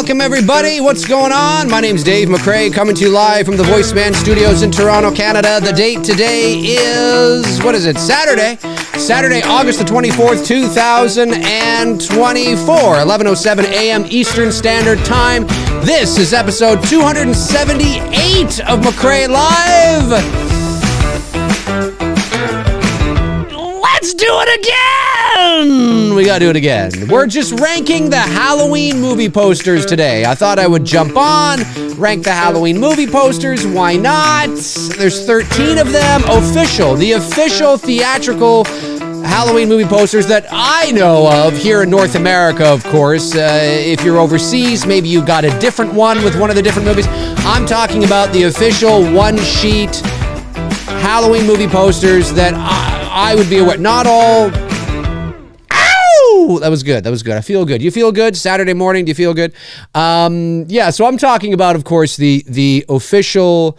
Welcome, everybody. What's going on? My name's Dave McRae, coming to you live from the Voiceman Studios in Toronto, Canada. The date today is, Saturday, August the 24th, 2024, 11:07 a.m. Eastern Standard Time. This is episode 278 of McRae Live. Let's do it again! We gotta do it again. We're just ranking the Halloween movie posters today. I thought I would jump on, rank the Halloween movie posters. Why not? There's 13 of them. The official theatrical Halloween movie posters that I know of here in North America, of course. If you're overseas, maybe you got a different one with one of the different movies. I'm talking about the official one-sheet Halloween movie posters that I would be aware. Not all. Ow! That was good. I feel good. You feel good? Saturday morning, do you feel good? Yeah, so I'm talking about, of course, the official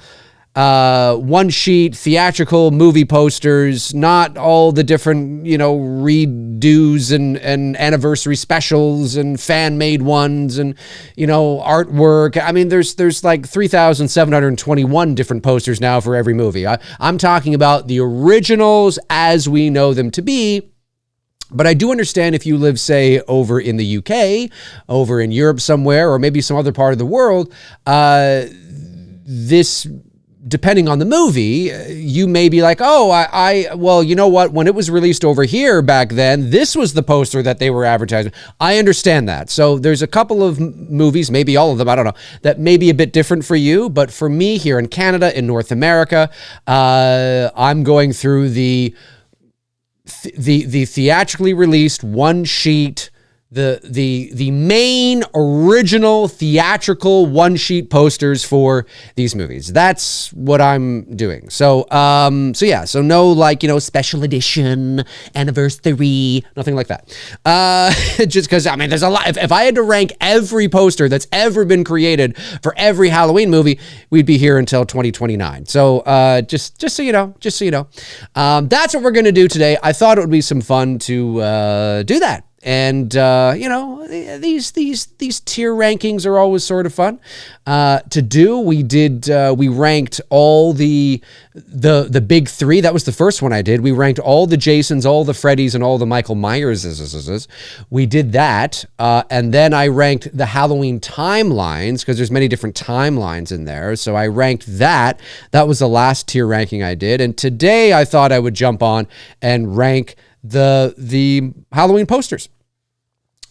one-sheet theatrical movie posters, not all the different, redos and anniversary specials and fan-made ones and, artwork. I mean, there's like 3,721 different posters now for every movie. I'm talking about the originals as we know them to be. But I do understand if you live, say, over in the UK, over in Europe somewhere, or maybe some other part of the world, depending on the movie, you may be like, well, you know what? When it was released over here back then, this was the poster that they were advertising. I understand that. So there's a couple of movies, maybe all of them, I don't know, that may be a bit different for you. But for me here in Canada, in North America, I'm going through the theatrically released one-sheet, the main original theatrical one-sheet posters for these movies. That's what I'm doing. So no special edition, anniversary, nothing like that. Just because, there's a lot. If I had to rank every poster that's ever been created for every Halloween movie, we'd be here until 2029. So just so you know, that's what we're going to do today. I thought it would be some fun to do that. And, these tier rankings are always sort of fun to do. We ranked all the big three. That was the first one I did. We ranked all the Jasons, all the Freddys, and all the Michael Myers. We did that. And then I ranked the Halloween timelines because there's many different timelines in there. So I ranked that. That was the last tier ranking I did. And today I thought I would jump on and rank the Halloween posters.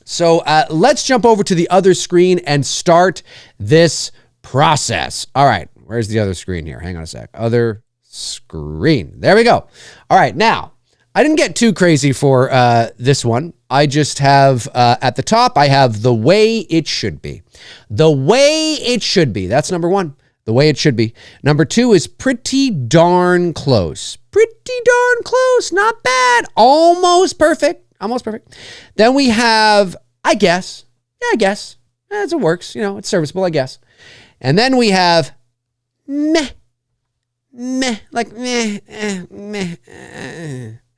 So let's jump over to the other screen and start this process. All right, where's the other screen here? Hang on a sec. Other screen. There we go. All right, now, I didn't get too crazy for this one. I just have, at the top, I have The Way It Should Be. The Way It Should Be. That's number one. The Way It Should Be. Number two is Pretty Darn Close. Pretty darn close. Not bad. Almost perfect. Then we have, I guess. Yeah, I guess. It works. It's serviceable, I guess. And then we have meh. Like meh.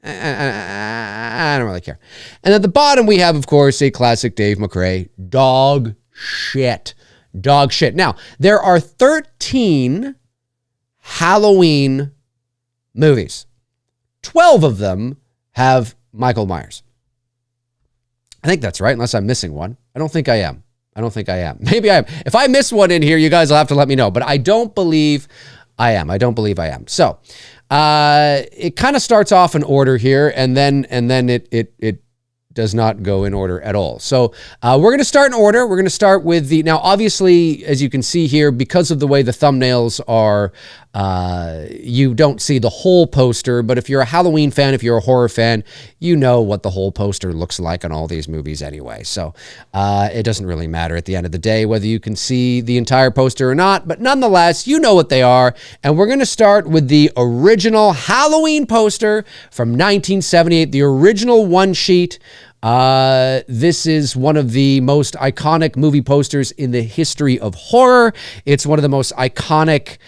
I don't really care. And at the bottom we have, of course, a classic Dave McRae, dog shit. Now, there are 13 Halloween movies. 12 of them have Michael Myers. I think that's right, unless I'm missing one. I don't think I am. Maybe I am. If I miss one in here, you guys will have to let me know. But I don't believe I am. So it kind of starts off in order here, and then it does not go in order at all. So we're going to start in order. We're going to start with now obviously, as you can see here, because of the way the thumbnails are, you don't see the whole poster, but if you're a Halloween fan, if you're a horror fan, you know what the whole poster looks like on all these movies anyway. So it doesn't really matter at the end of the day whether you can see the entire poster or not, but nonetheless, you know what they are. And we're going to start with the original Halloween poster from 1978, the original one sheet. This is one of the most iconic movie posters in the history of horror. It's one of the most iconic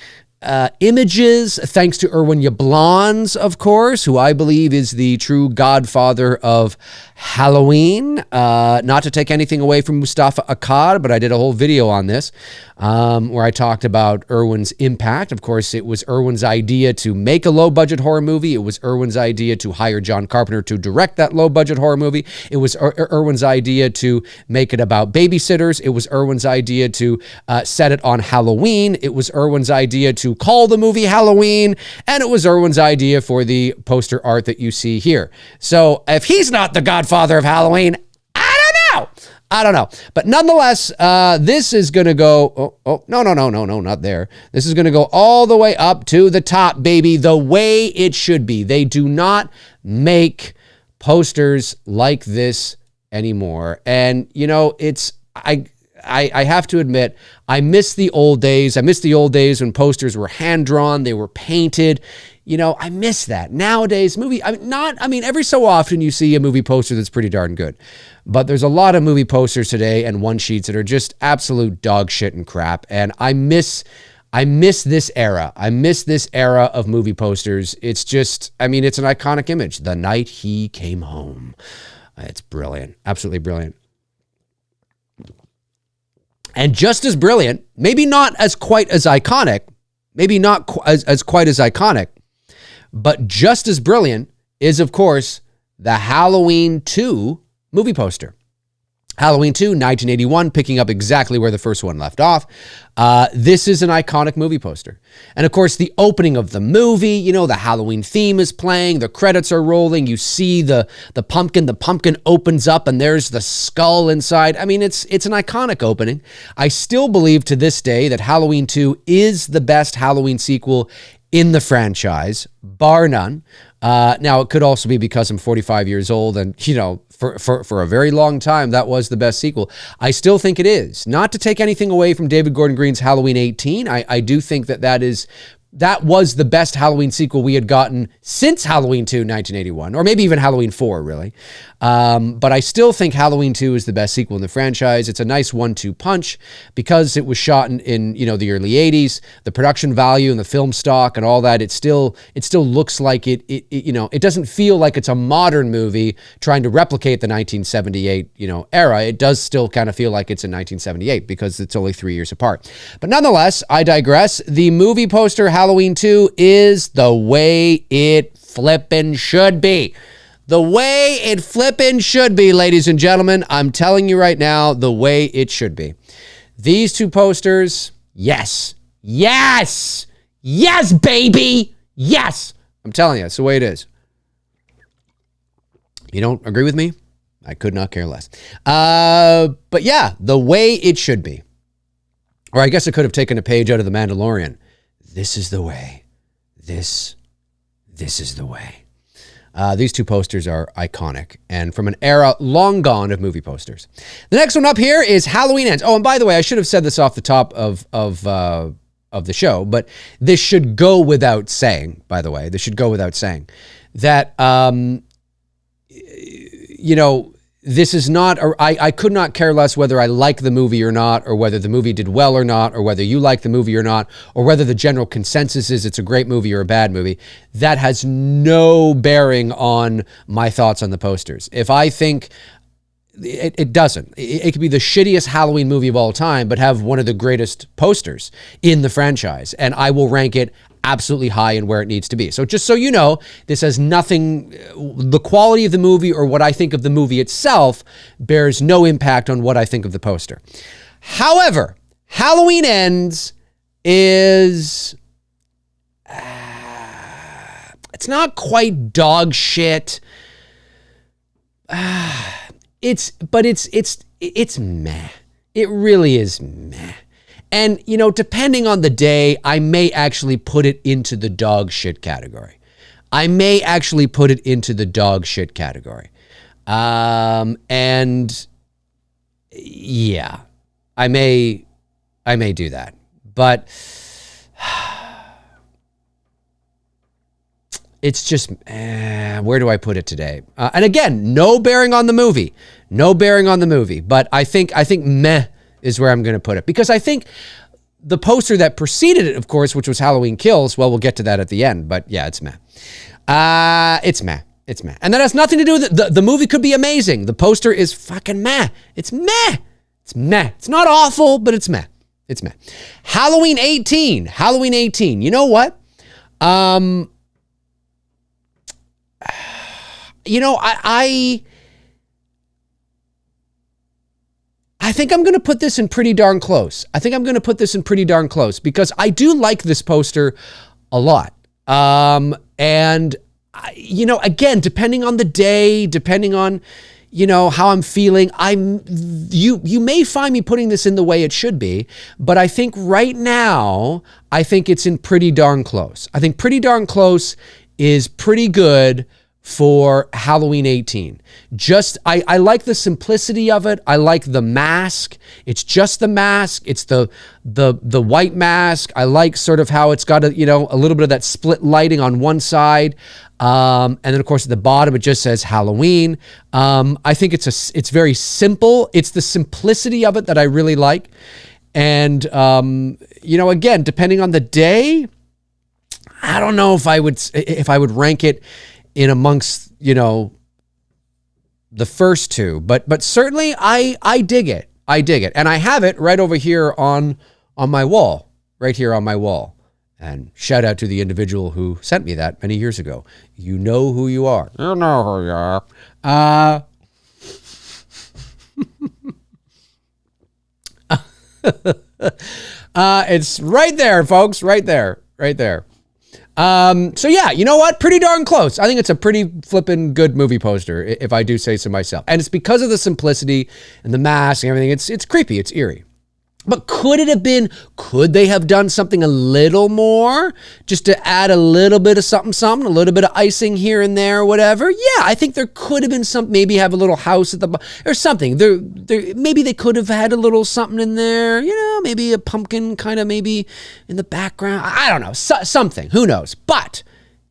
images, thanks to Irwin Yablans, of course, who I believe is the true godfather of Halloween. Not to take anything away from Mustafa Akkad, but I did a whole video on this where I talked about Irwin's impact. Of course, it was Irwin's idea to make a low-budget horror movie. It was Irwin's idea to hire John Carpenter to direct that low-budget horror movie. It was Irwin's idea to make it about babysitters. It was Irwin's idea to set it on Halloween. It was Irwin's idea to call the movie Halloween. And it was Irwin's idea for the poster art that you see here. So if he's not the godfather of Halloween, I don't know. But nonetheless, this is going to go, no, not there. This is going to go all the way up to the top, baby, the way it should be. They do not make posters like this anymore. And, you know, I have to admit, I miss the old days. I miss the old days when posters were hand-drawn, they were painted. You know, I miss that. Nowadays, every so often you see a movie poster that's pretty darn good. But there's a lot of movie posters today and one-sheets that are just absolute dog shit and crap. And I miss this era. I miss this era of movie posters. It's just, it's an iconic image. The night he came home. It's brilliant. Absolutely brilliant. And just as brilliant, maybe not as quite as iconic, as quite as iconic, but just as brilliant is, of course, the Halloween 2 movie poster. Halloween 2, 1981, picking up exactly where the first one left off. This is an iconic movie poster. And of course, the opening of the movie, you know, the Halloween theme is playing, the credits are rolling, you see the pumpkin opens up and there's the skull inside. It's an iconic opening. I still believe to this day that Halloween 2 is the best Halloween sequel in the franchise, bar none. Now, it could also be because I'm 45 years old and, you know, for a very long time, that was the best sequel. I still think it is. Not to take anything away from David Gordon Green's Halloween 18. I do think that was the best Halloween sequel we had gotten since Halloween 2, 1981, or maybe even Halloween 4, really. But I still think Halloween 2 is the best sequel in the franchise. It's a nice 1-2 punch because it was shot in the early 80s. The production value and the film stock and all that, it still looks like it doesn't feel like it's a modern movie trying to replicate the 1978 era. It does still kind of feel like it's in 1978 because it's only 3 years apart. But nonetheless, I digress. The movie poster Halloween 2 is the way it flippin' should be. The way it flippin' should be, ladies and gentlemen. I'm telling you right now, the way it should be. These two posters, yes, baby, yes. I'm telling you, it's the way it is. You don't agree with me? I could not care less. But yeah, the way it should be. Or I guess I could have taken a page out of The Mandalorian. This is the way. This is the way. These two posters are iconic and from an era long gone of movie posters. The next one up here is Halloween Ends. Oh, and by the way, I should have said this off the top of the show, but this should go without saying, by the way. This should go without saying that, this is not, I could not care less whether I like the movie or not, or whether the movie did well or not, or whether you like the movie or not, or whether the general consensus is it's a great movie or a bad movie. That has no bearing on my thoughts on the posters. If I think it doesn't, it could be the shittiest Halloween movie of all time, but have one of the greatest posters in the franchise, and I will rank it absolutely high and where it needs to be. So just so you know, this has nothing, the quality of the movie or what I think of the movie itself bears no impact on what I think of the poster. However, Halloween Ends is, it's not quite dog shit. It's meh. It really is meh. And, depending on the day, I may actually put it into the dog shit category. And yeah, I may do that. But it's just, where do I put it today? And again, no bearing on the movie. But I think meh is where I'm going to put it, because I think the poster that preceded it, of course, which was Halloween Kills, well, we'll get to that at the end, but yeah, it's meh. It's meh. It's meh. And that has nothing to do with it. The movie could be amazing. The poster is fucking meh. It's meh. It's meh. It's not awful, but it's meh. It's meh. Halloween 18. Halloween 18. You know what? You know, I think I'm going to put this in pretty darn close. I think I'm going to put this in pretty darn close because I do like this poster a lot. And you know, again, depending on the day, depending on, you know, how I'm feeling, you may find me putting this in the way it should be, but I think right now, I think it's in pretty darn close. I think pretty darn close is pretty good for Halloween 18. I like the simplicity of it. I like the mask. It's just the mask. It's the white mask. I like sort of how it's got a little bit of that split lighting on one side. And then of course at the bottom, it just says Halloween. I think it's very simple. It's the simplicity of it that I really like. And, again, depending on the day, I don't know if I would rank it in amongst, the first two, but certainly I dig it. I dig it. And I have it right over here on my wall, right here on my wall. And shout out to the individual who sent me that many years ago. You know who you are. You know who you are. It's right there, folks. Right there. Right there. So yeah, you know what? Pretty darn close. I think it's a pretty flippin' good movie poster, if I do say so myself. And it's because of the simplicity and the mask and everything. It's creepy. It's eerie. But could they have done something a little more just to add a little bit of something, a little bit of icing here and there or whatever? Yeah, I think there could have been some, maybe have a little house at the bottom or something. Maybe they could have had a little something in there, maybe a pumpkin kind of maybe in the background. I don't know, something, who knows? But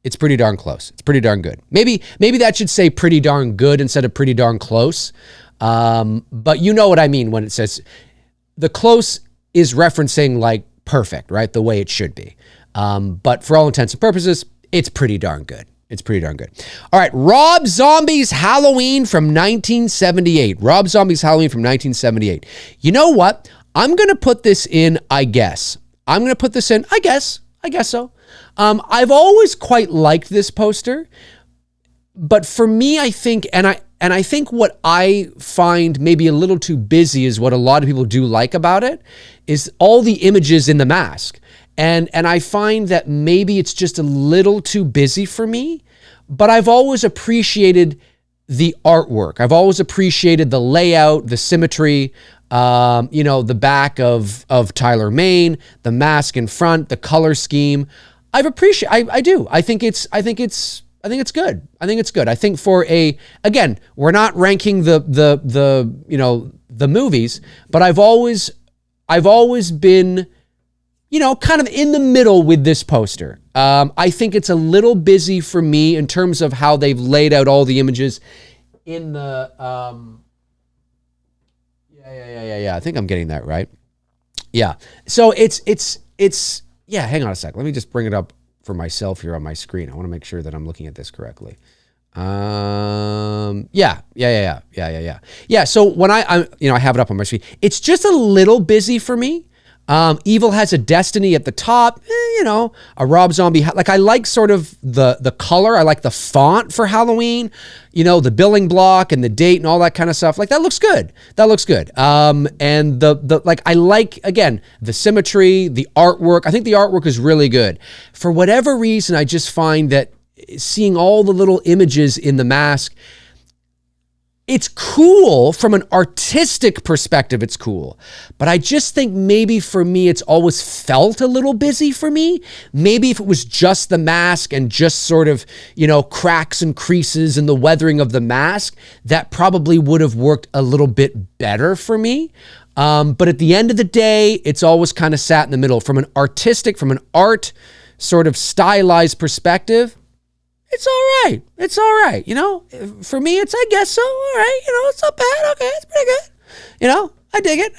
it's pretty darn close. It's pretty darn good. Maybe that should say pretty darn good instead of pretty darn close. But you know what I mean when it says, the close is referencing like perfect, right? The way it should be. But for all intents and purposes, it's pretty darn good. It's pretty darn good. All right, Rob Zombie's Halloween from 1978. Rob Zombie's Halloween from 1978. You know what? I'm going to put this in, I guess. I guess so. I've always quite liked this poster. But for me, I think, and I think what I find maybe a little too busy is what a lot of people do like about it is all the images in the mask. And I find that maybe it's just a little too busy for me, but I've always appreciated the artwork. I've always appreciated the layout, the symmetry, the back of Tyler Mane, the mask in front, the color scheme. I do. I think it's good. I think for again, we're not ranking the movies, but I've always been, kind of in the middle with this poster. I think it's a little busy for me in terms of how they've laid out all the images in the, yeah. I think I'm getting that right. Yeah. So it's, hang on a sec. Let me just bring it up for myself here on my screen. I want to make sure that I'm looking at this correctly. Yeah. So when I have it up on my screen, it's just a little busy for me. Evil Has a Destiny at the top, a Rob Zombie. Like I like sort of the color. I like the font for Halloween, the billing block and the date and all that kind of stuff. Like that looks good. And I like, again, the symmetry, the artwork. I think the artwork is really good. For whatever reason, I just find that seeing all the little images in the mask, it's cool from an artistic perspective. It's cool. But I just think maybe for me, it's always felt a little busy for me. Maybe if it was just the mask and just sort of, cracks and creases and the weathering of the mask, that probably would have worked a little bit better for me. But at the end of the day, it's always kind of sat in the middle. From an art sort of stylized perspective, it's all right. For me, I guess so. All right. It's not bad. Okay. It's pretty good. I dig it.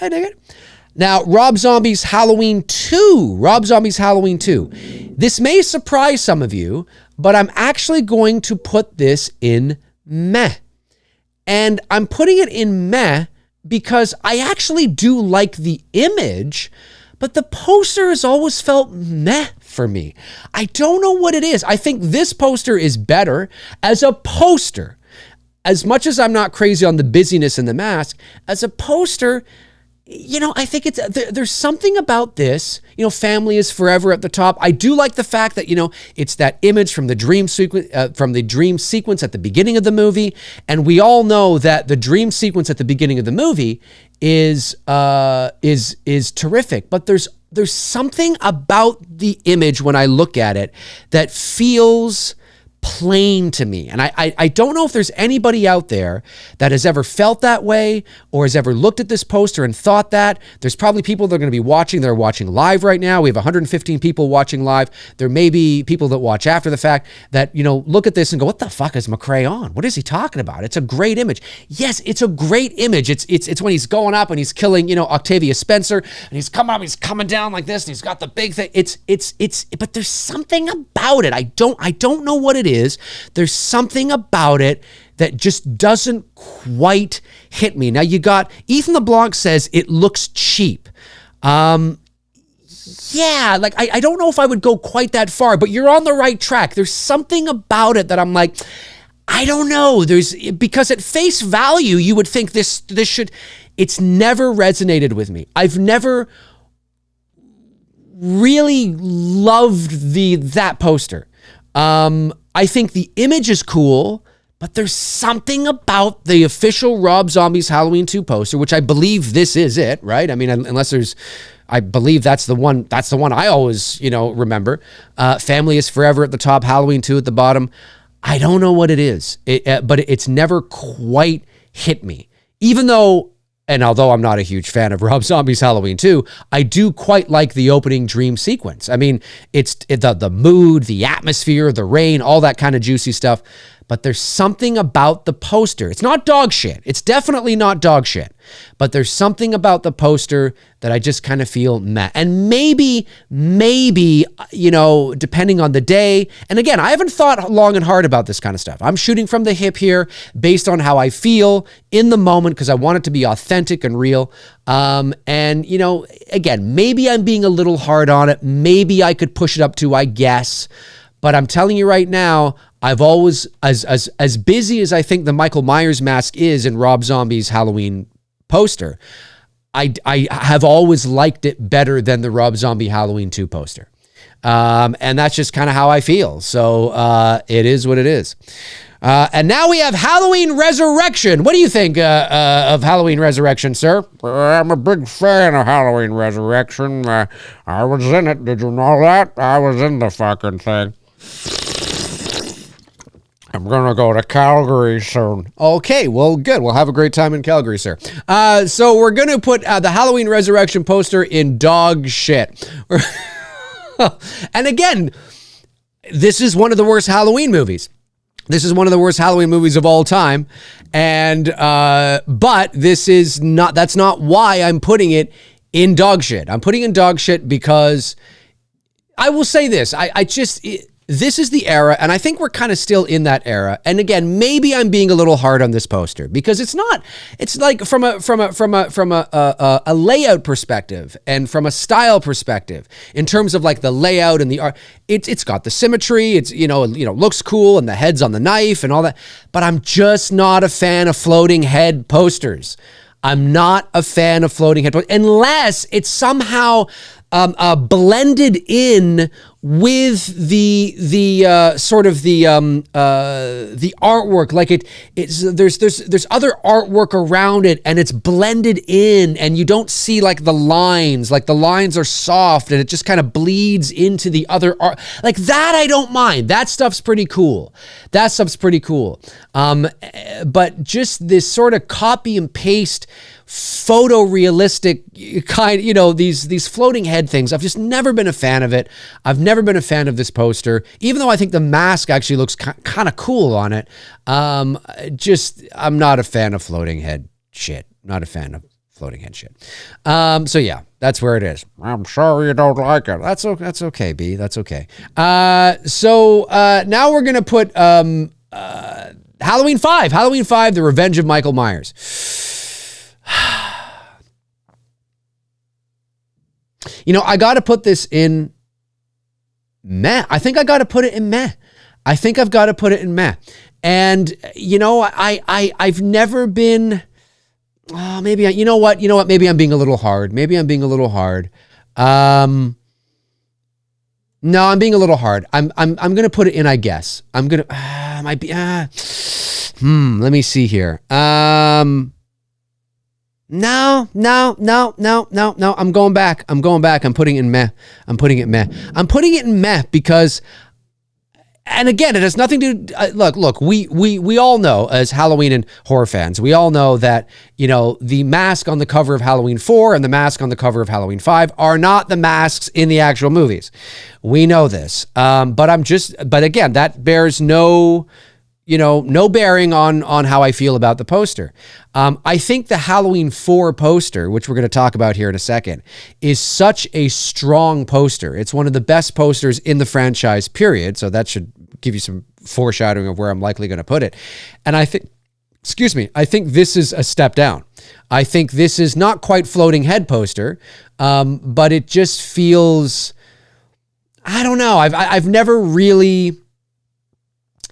Now, Rob Zombie's Halloween 2. Rob Zombie's Halloween 2. This may surprise some of you, but I'm actually going to put this in meh. And I'm putting it in meh because I actually do like the image, but the poster has always felt meh for me. I don't know what it is. I think this poster is better as a poster. As much as I'm not crazy on the busyness and the mask, as a poster, you know, I think there's something about this, you know, family is forever at the top. I do like the fact that, you know, it's that image from the dream sequence, at the beginning of the movie. And we all know that the dream sequence at the beginning of the movie is terrific, but there's something about the image when I look at it that feels plain to me. And I don't know if there's anybody out there that has ever felt that way or has ever looked at this poster and thought that. There's probably people that are going to be watching, that are watching live right now. We have 115 people watching live. There may be people that watch after the fact that, you know, look at this and go, what the fuck is McRae on? What is he talking about? It's a great image. Yes, it's a great image. It's when he's going up and he's killing, you know, Octavia Spencer, and he's coming up, he's coming down like this, and he's got the big thing. But there's something about it. I don't know what it is. There's something about it that just doesn't quite hit me. Now you got Ethan LeBlanc says it looks cheap. Yeah, like I don't know if I would go quite that far, but you're on the right track. There's something about it that I'm like, I don't know. Because at face value, you would think this should, it's never resonated with me. I've never really loved that poster. I think the image is cool, but there's something about the official Rob Zombie's Halloween 2 poster, which I believe this is it, right? I mean, unless I believe that's the one I always, you know, remember. Family is forever at the top, Halloween 2 at the bottom. I don't know what it is, but it's never quite hit me. Even though, and although I'm not a huge fan of Rob Zombie's Halloween 2, I do quite like the opening dream sequence. I mean, it's the mood, the atmosphere, the rain, all that kind of juicy stuff. But there's something about the poster. It's not dog shit. It's definitely not dog shit. But there's something about the poster that I just kind of feel meh. And maybe, you know, depending on the day. And again, I haven't thought long and hard about this kind of stuff. I'm shooting from the hip here based on how I feel in the moment because I want it to be authentic and real. And, you know, again, maybe I'm being a little hard on it. Maybe I could push it up to, I guess. But I'm telling you right now, I've always, as busy as I think the Michael Myers mask is in Rob Zombie's Halloween poster, I have always liked it better than the Rob Zombie Halloween 2 poster. And that's just kind of how I feel. So it is what it is. And now we have Halloween Resurrection. What do you think of Halloween Resurrection, sir? I'm a big fan of Halloween Resurrection. I was in it. Did you know that? I was in the fucking thing. I'm going to go to Calgary soon. Okay, well, good. We'll have a great time in Calgary, sir. So we're going to put the Halloween Resurrection poster in dog shit. And again, this is one of the worst Halloween movies. This is one of the worst Halloween movies of all time. And, but that's not why I'm putting it in dog shit. I'm putting it in dog shit because I will say this. This is the era, and I think we're kind of still in that era. And again, maybe I'm being a little hard on this poster because it's like from a layout perspective and from a style perspective, in terms of like the layout and the art, it's got the symmetry, it's, you know, looks cool, and the head's on the knife and all that. But I'm just not a fan of floating head posters. I'm not a fan of floating head posters unless it's somehow blended in with the artwork, like there's other artwork around it and it's blended in and you don't see like the lines are soft and it just kind of bleeds into the other art. Like that I don't mind. That stuff's pretty cool. But just this sort of copy and paste photorealistic kind, you know, these floating head things. I've just never been a fan of it. I've never been a fan of this poster, even though I think the mask actually looks kind of cool on it. I'm not a fan of floating head shit. Not a fan of floating head shit. So yeah, that's where it is. I'm sorry you don't like it. That's okay, B. That's okay. So now we're gonna put Halloween 5. Halloween 5: The Revenge of Michael Myers. You know, I got to put this in meh. I think I got to put it in meh. I think I've got to put it in meh. And you know, I've never been. Maybe you know what? Maybe I'm being a little hard. No, I'm being a little hard. I'm gonna put it in, I guess. I'm gonna might be let me see here. No. I'm going back. I'm putting it in meh. I'm putting it in meh because, and again, it has nothing to look, we all know, as Halloween and horror fans, we all know that, you know, the mask on the cover of Halloween 4 and the mask on the cover of Halloween 5 are not the masks in the actual movies. We know this. But again, that bears no bearing on how I feel about the poster. I think the Halloween 4 poster, which we're going to talk about here in a second, is such a strong poster. It's one of the best posters in the franchise, period. So that should give you some foreshadowing of where I'm likely going to put it. And I think this is a step down. I think this is not quite floating head poster, but it just feels, I don't know. I've never really...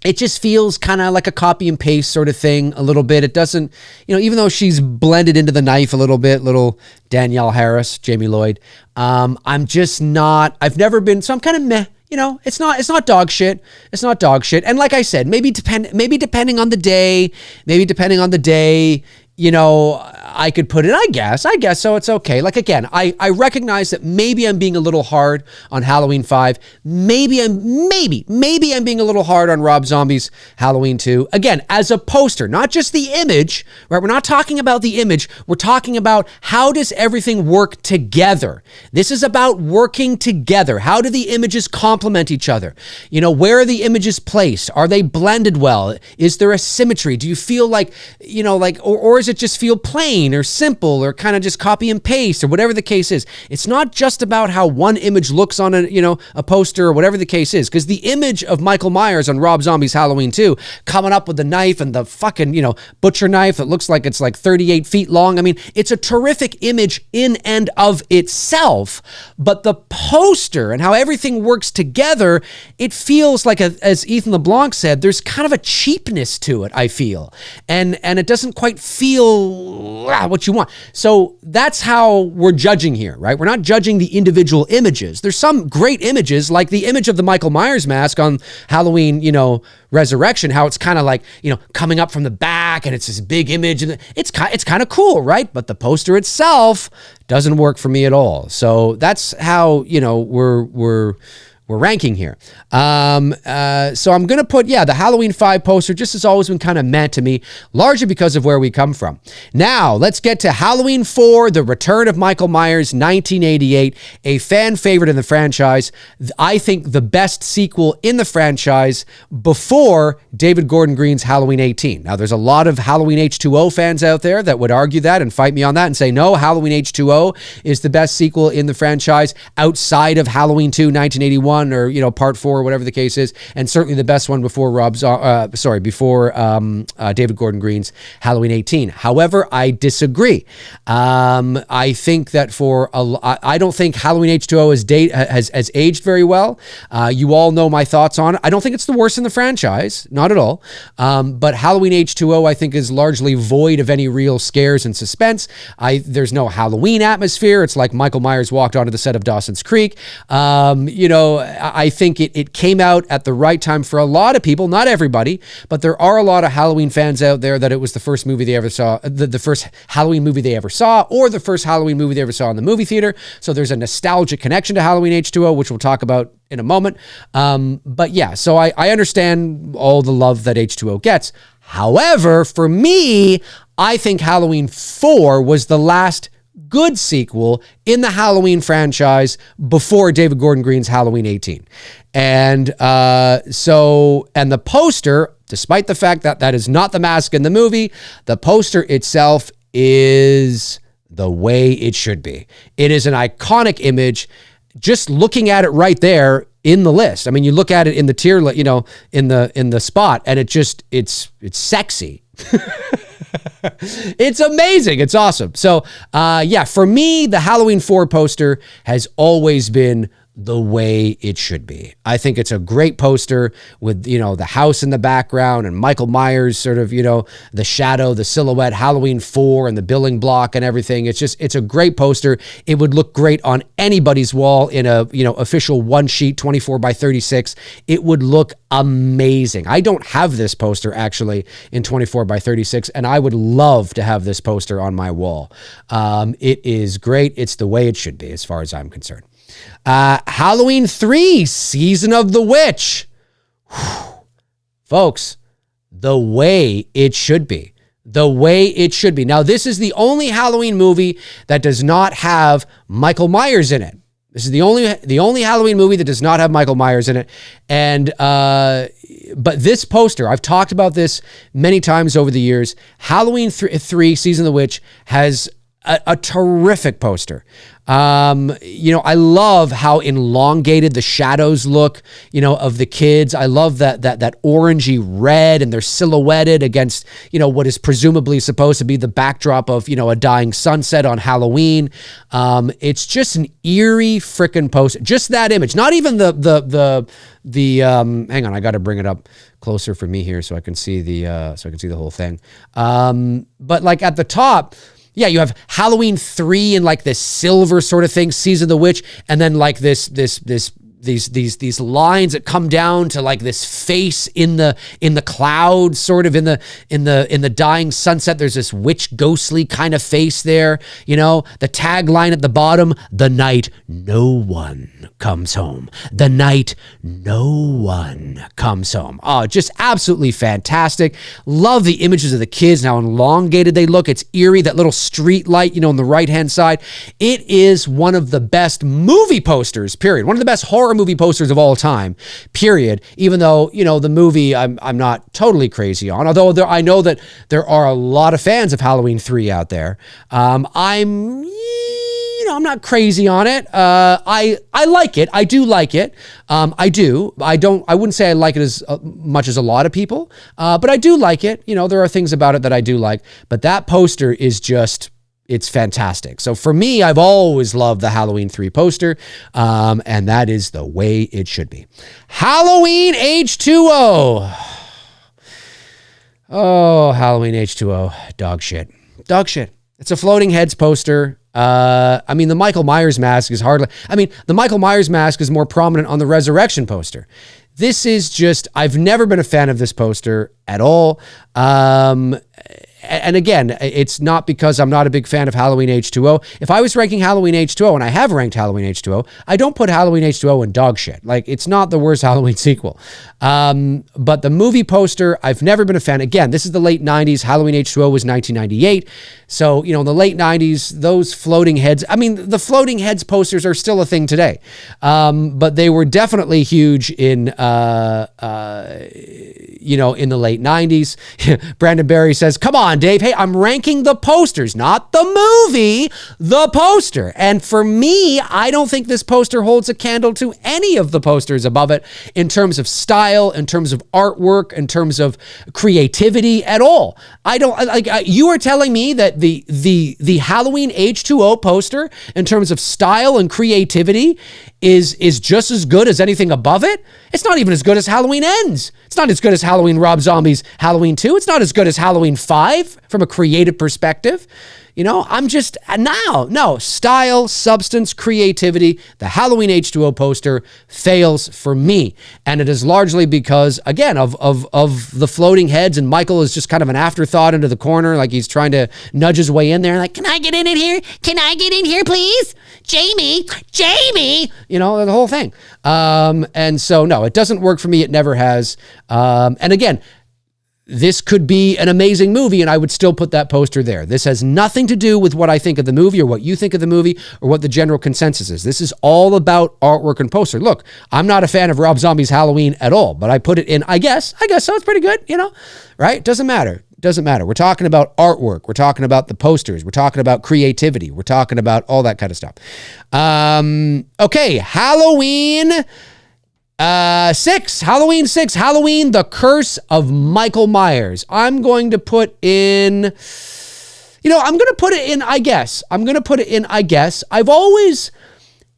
It just feels kind of like a copy and paste sort of thing a little bit. It doesn't, even though she's blended into the knife a little bit, little Danielle Harris, Jamie Lloyd. I'm just not, I've never been, so I'm kind of meh. It's not dog shit. It's not dog shit. And like I said, maybe depending on the day, I could put it, I guess so. It's okay. Like, again, I recognize that maybe I'm being a little hard on Halloween 5. Maybe I'm being a little hard on Rob Zombie's Halloween 2. Again, as a poster, not just the image, right? We're not talking about the image. We're talking about how does everything work together? This is about working together. How do the images complement each other? Where are the images placed? Are they blended well? Is there a symmetry? Do you feel like, or does it just feel plain or simple or kind of just copy and paste or whatever the case is? It's not just about how one image looks on a poster or whatever the case is, because the image of Michael Myers on Rob Zombie's Halloween 2 coming up with the knife and the fucking, butcher knife that looks like it's like 38 feet long. I mean, it's a terrific image in and of itself, but the poster and how everything works together, it feels like, as Ethan LeBlanc said, there's kind of a cheapness to it, I feel. And it doesn't quite feel what you want. So that's how we're judging here, right? We're not judging the individual images. There's some great images, like the image of the Michael Myers mask on Halloween, Resurrection, how it's kind of like, coming up from the back and it's this big image and it's kind of cool, right? But the poster itself doesn't work for me at all. So that's how, we're ranking here. So I'm going to put, the Halloween 5 poster just has always been kind of meh to me, largely because of where we come from. Now, let's get to Halloween 4, The Return of Michael Myers, 1988, a fan favorite in the franchise. I think the best sequel in the franchise before David Gordon Green's Halloween 18. Now, there's a lot of Halloween H2O fans out there that would argue that and fight me on that and say, no, Halloween H2O is the best sequel in the franchise outside of Halloween 2, 1981. Or part 4, whatever the case is, and certainly the best one before David Gordon Green's Halloween 18. However, I disagree. I think that I don't think Halloween H2O has aged very well. You all know my thoughts on it. I don't think it's the worst in the franchise, not at all. But Halloween H2O, I think, is largely void of any real scares and suspense. There's no Halloween atmosphere. It's like Michael Myers walked onto the set of Dawson's Creek. I think it came out at the right time for a lot of people, not everybody, but there are a lot of Halloween fans out there that it was the first movie they ever saw, the first Halloween movie they ever saw, or the first Halloween movie they ever saw in the movie theater. So there's a nostalgic connection to Halloween H2O, which we'll talk about in a moment. But yeah, so I understand all the love that H2O gets. However, for me, I think Halloween 4 was the last good sequel in the Halloween franchise before David Gordon Green's Halloween 18. And the poster, despite the fact that that is not the mask in the movie, the poster itself is the way it should be. It is an iconic image. Just looking at it right there in the list. I mean, you look at it in the tier, you know, in the spot, and it's sexy. It's amazing. It's awesome. So, yeah, for me, the Halloween 4 poster has always been the way it should be. I think it's a great poster with, you know, the house in the background and Michael Myers sort of, you know, the shadow, the silhouette, Halloween 4 and the billing block and everything. It's a great poster. It would look great on anybody's wall in a, you know, official one sheet 24 by 36. It would look amazing. I don't have this poster actually in 24 by 36, and I would love to have this poster on my wall. It is great. It's the way it should be as far as I'm concerned. Halloween 3, Season of the Witch. Whew. Folks, the way it should be. The way it should be. Now, this is the only Halloween movie that does not have Michael Myers in it. This is the only Halloween movie that does not have Michael Myers in it. And but this poster, I've talked about this many times over the years. Halloween 3, Season of the Witch has a terrific poster. You know, I love how elongated the shadows look, you know, of the kids. I love that orangey red, and they're silhouetted against, you know, what is presumably supposed to be the backdrop of, you know, a dying sunset on Halloween. It's just an eerie frickin' poster. Just that image, not even the hang on, I got to bring it up closer for me here so I can see the whole thing. But like at the top, yeah, you have Halloween 3 and like this silver sort of thing, Season of the Witch, and then like these lines that come down to like this face in the clouds, sort of in the dying sunset. There's this witch ghostly kind of face there. You know, the tagline at the bottom: "The night no one comes home. The night no one comes home." Oh, just absolutely fantastic. Love the images of the kids and how elongated they look. It's eerie. That little street light, you know, on the right-hand side. It is one of the best movie posters, period. One of the best horror movie posters of all time, period. Even though, you know, the movie I'm not totally crazy on, although I know that there are a lot of fans of Halloween 3 out there. I'm not crazy on it. I like it. I do like it. I do. I wouldn't say I like it as much as a lot of people, but I do like it. You know, there are things about it that I do like, but that poster is just, it's fantastic. So for me, I've always loved the Halloween 3 poster, and that is the way it should be. Halloween H2O. Oh, Halloween H2O. Dog shit. Dog shit. It's a floating heads poster. I mean, the Michael Myers mask is the Michael Myers mask is more prominent on the Resurrection poster. This is just, I've never been a fan of this poster at all. And again, it's not because I'm not a big fan of Halloween H2O. If I was ranking Halloween H2O, and I have ranked Halloween H2O, I don't put Halloween H2O in dog shit. Like, it's not the worst Halloween sequel. But the movie poster, I've never been a fan. Again, this is the late 90s. Halloween H2O was 1998. So, you know, in the late 90s, those floating heads, I mean, the floating heads posters are still a thing today. But they were definitely huge in, in the late 90s. Brandon Barry says, "Come on, Dave. Hey, I'm ranking the posters, not the movie, the poster." And for me, I don't think this poster holds a candle to any of the posters above it in terms of style, in terms of artwork, in terms of creativity at all. I don't like. You are telling me that the Halloween H2O poster, in terms of style and creativity, is just as good as anything above it? It's not even as good as Halloween Ends. It's not as good as Halloween Rob Zombie's Halloween 2. It's not as good as Halloween 5 from a creative perspective. You know, I'm just, no, style, substance, creativity. The Halloween H2O poster fails for me. And it is largely because, again, of the floating heads, and Michael is just kind of an afterthought into the corner, like he's trying to nudge his way in there, like, "Can I get in here? Can I get in here, please? Jamie, you know, the whole thing." And so, no, it doesn't work for me. It never has. And again, this could be an amazing movie, and I would still put that poster there. This has nothing to do with what I think of the movie or what you think of the movie or what the general consensus is. This is all about artwork and poster. Look, I'm not a fan of Rob Zombie's Halloween at all, but I put it in, I guess so. It's pretty good, you know, right? Doesn't matter. It doesn't matter. We're talking about artwork. We're talking about the posters. We're talking about creativity. We're talking about all that kind of stuff. Okay, Halloween 6. Halloween 6. Halloween, The Curse of Michael Myers. I'm going to put in... I'm going to put it in, I guess. I've always...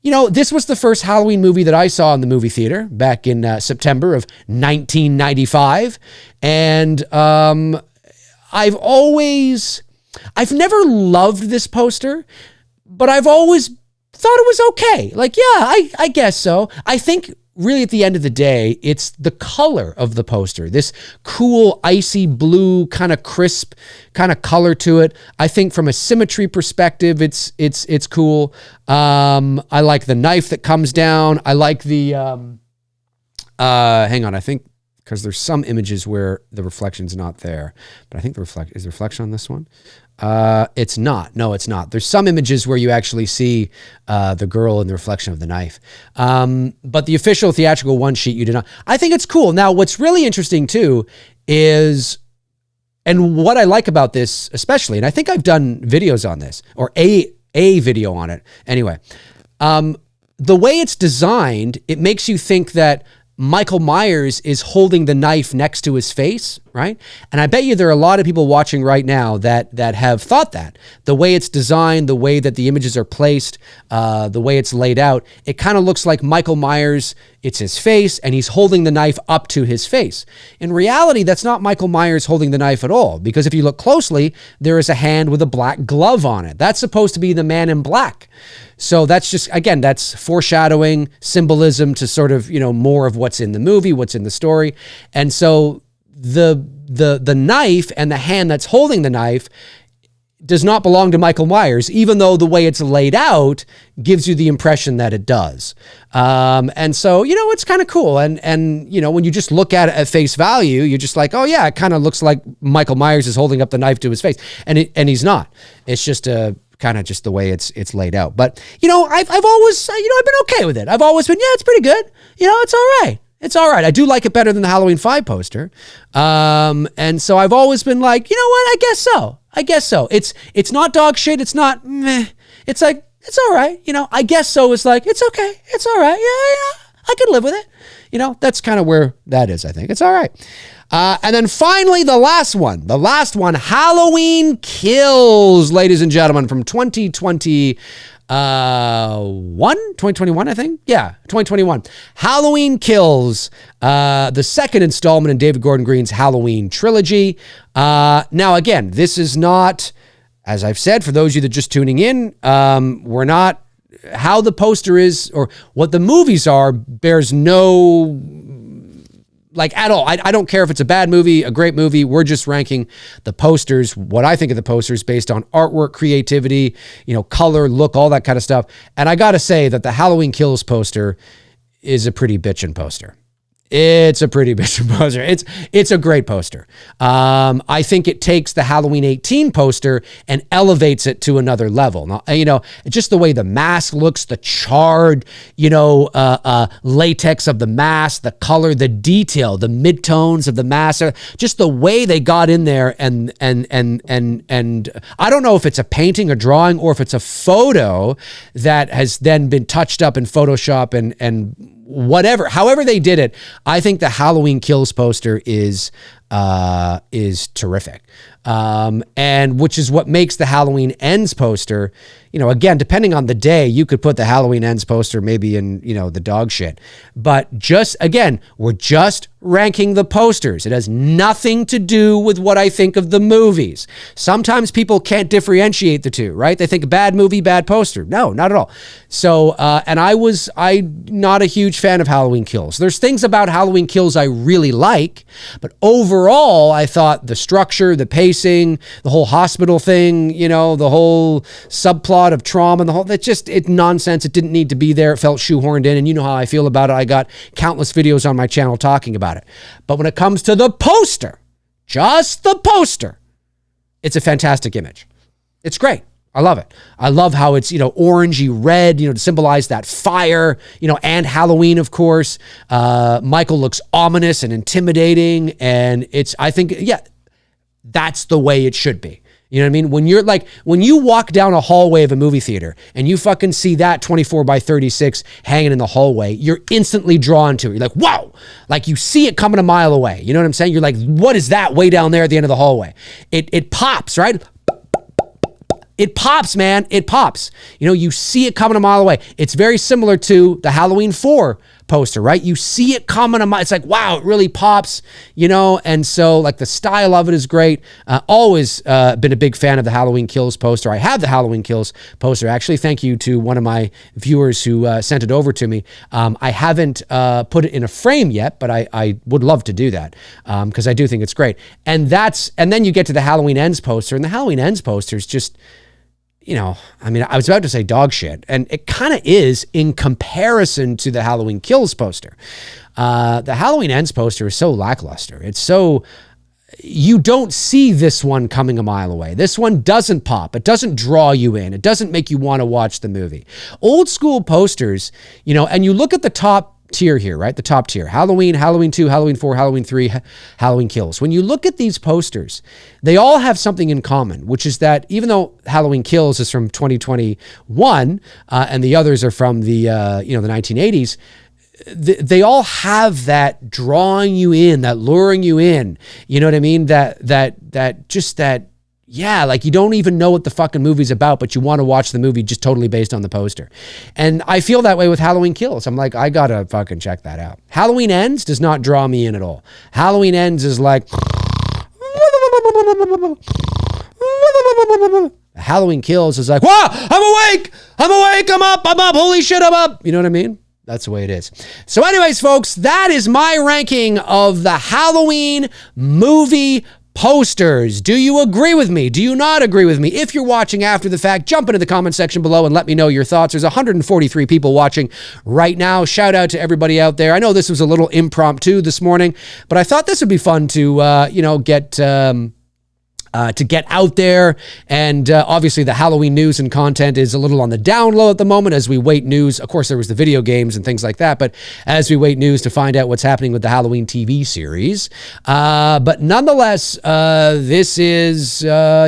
this was the first Halloween movie that I saw in the movie theater back in September of 1995. And I've never loved this poster, but I've always thought it was okay. Like, yeah, I guess so. I think really at the end of the day, it's the color of the poster, this cool, icy blue, kind of crisp kind of color to it. I think from a symmetry perspective, it's cool. I like the knife that comes down. I like the, hang on, I think, because there's some images where the reflection's not there, but I think is the reflection on this one? It's not. No, it's not. There's some images where you actually see the girl in the reflection of the knife. But the official theatrical one sheet, you do not. I think it's cool. Now, what's really interesting too is, and what I like about this especially, and I think I've done videos on this, or a video on it anyway, the way it's designed, it makes you think that Michael Myers is holding the knife next to his face, right? And I bet you there are a lot of people watching right now that have thought that. The way it's designed, the way that the images are placed, the way it's laid out, it kind of looks like Michael Myers, it's his face, and he's holding the knife up to his face. In reality, that's not Michael Myers holding the knife at all, because if you look closely, there is a hand with a black glove on it. That's supposed to be the Man in Black. So that's just, again, that's foreshadowing, symbolism to sort of, more of what's in the movie, what's in the story. And so the knife and the hand that's holding the knife does not belong to Michael Myers, even though the way it's laid out gives you the impression that it does. And so, it's kind of cool. And when you just look at it at face value, you're just like, oh yeah, it kind of looks like Michael Myers is holding up the knife to his face. And he's not. It's just kind of just the way it's laid out. But, I've always, I've been okay with it. I've always been, yeah, it's pretty good. It's all right. It's all right. I do like it better than the Halloween 5 poster. And so I've always been like, you know what? I guess so. It's not dog shit. It's not meh. It's like, it's all right. I guess so. It's like, it's okay. It's all right. Yeah. I could live with it. That's kind of where that is, I think. It's all right. And then finally, the last one, Halloween Kills, ladies and gentlemen, from 2021, I think. Yeah, 2021. Halloween Kills, the second installment in David Gordon Green's Halloween trilogy. Now, again, this is not, as I've said, for those of you that are just tuning in, we're not, how the poster is or what the movies are bears no, like at all. I don't care if it's a bad movie, a great movie. We're just ranking the posters, what I think of the posters based on artwork, creativity, color, look, all that kind of stuff. And I got to say that the Halloween Kills poster is a pretty bitchin' poster. It's a pretty bitchin' poster. It's a great poster. I think it takes the Halloween 18 poster and elevates it to another level. Now, just the way the mask looks, the charred, latex of the mask, the color, the detail, the midtones of the mask, just the way they got in there and I don't know if it's a painting, a drawing, or if it's a photo that has then been touched up in Photoshop and whatever, however they did it. I think the Halloween Kills poster is terrific. And which is what makes the Halloween Ends poster, again, depending on the day, you could put the Halloween Ends poster maybe in, the dog shit. But just, again, we're just ranking the posters. It has nothing to do with what I think of the movies. Sometimes people can't differentiate the two, right? They think bad movie, bad poster. No, not at all. So, and I'm not a huge fan of Halloween Kills. There's things about Halloween Kills I really like, but overall, I thought the structure, the pacing, the whole hospital thing, the whole subplot of trauma and the whole, it's nonsense. It didn't need to be there. It felt shoehorned in, and you know how I feel about it. I got countless videos on my channel talking about it. But when it comes to the poster, just the poster, it's a fantastic image. It's great. I love it. I love how it's, orangey red, to symbolize that fire, and Halloween, of course. Michael looks ominous and intimidating. And I think, that's the way it should be. You know what I mean? When you walk down a hallway of a movie theater and you fucking see that 24 by 36 hanging in the hallway, you're instantly drawn to it. You're like, whoa, like you see it coming a mile away. You know what I'm saying? You're like, what is that way down there at the end of the hallway? It pops, right? It pops, man. It pops. You know, you see it coming a mile away. It's very similar to the Halloween 4 poster, right? You see it coming a mile. It's like, wow, it really pops, you know? And so like the style of it is great. Always been a big fan of the Halloween Kills poster. I have the Halloween Kills poster. Actually, thank you to one of my viewers who sent it over to me. I haven't put it in a frame yet, but I would love to do that because I do think it's great. And then you get to the Halloween Ends poster, and the Halloween Ends poster is just, you know, I mean, I was about to say dog shit, and it kind of is in comparison to the Halloween Kills poster. The Halloween Ends poster is so lackluster. It's so, you don't see this one coming a mile away. This one doesn't pop. It doesn't draw you in. It doesn't make you want to watch the movie. Old school posters, you know, and you look at the top tier here, right? The top tier. Halloween, Halloween 2, Halloween 4, Halloween 3, Halloween Kills. When you look at these posters, they all have something in common, which is that even though Halloween Kills is from 2021 and the others are from the 1980s, they all have that drawing you in, that luring you in. You know what I mean? Yeah, like you don't even know what the fucking movie's about, but you want to watch the movie just totally based on the poster. And I feel that way with Halloween Kills. I'm like, I gotta fucking check that out. Halloween Ends does not draw me in at all. Halloween Ends is like, Halloween Kills is like, whoa, I'm awake, I'm up, holy shit, I'm up. You know what I mean? That's the way it is. So anyways, folks, that is my ranking of the Halloween movie posters. Do you agree with me? Do you not agree with me? If you're watching after the fact, jump into the comment section below and let me know your thoughts. There's 143 people watching right now. Shout out to everybody out there. I know this was a little impromptu this morning, but I thought this would be fun to, get out there. And obviously the Halloween news and content is a little on the down low at the moment as we wait news. Of course, there was the video games and things like that, but as we wait news to find out what's happening with the Halloween TV series. But nonetheless, this is how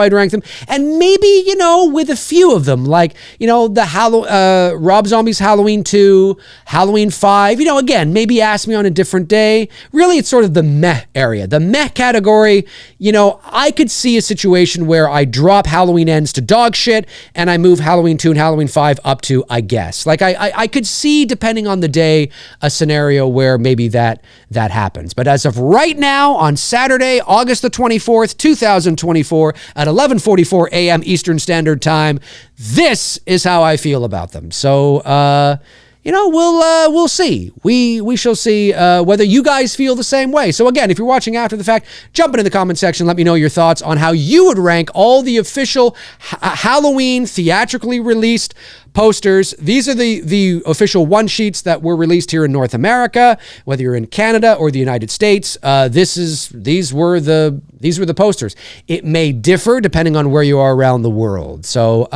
I'd rank them. And maybe, you know, with a few of them, like, you know, the Rob Zombie's Halloween 2, Halloween 5, you know, again, maybe ask me on a different day. Really, it's sort of the meh area, the meh category. You know, I could see a situation where I drop Halloween Ends to dog shit and I move Halloween 2 and Halloween 5 up to, I guess. Like I could see, depending on the day, a scenario where maybe that happens. But as of right now, on Saturday, August the 24th, 2024 at 11:44 a.m. Eastern Standard Time, this is how I feel about them. So, you know, we'll see. We shall see whether you guys feel the same way. So again, if you're watching after the fact, jump into the comment section. Let me know your thoughts on how you would rank all the official Halloween theatrically released posters. These are the official one sheets that were released here in North America, whether you're in Canada or the United States. These were the posters. It may differ depending on where you are around the world. So,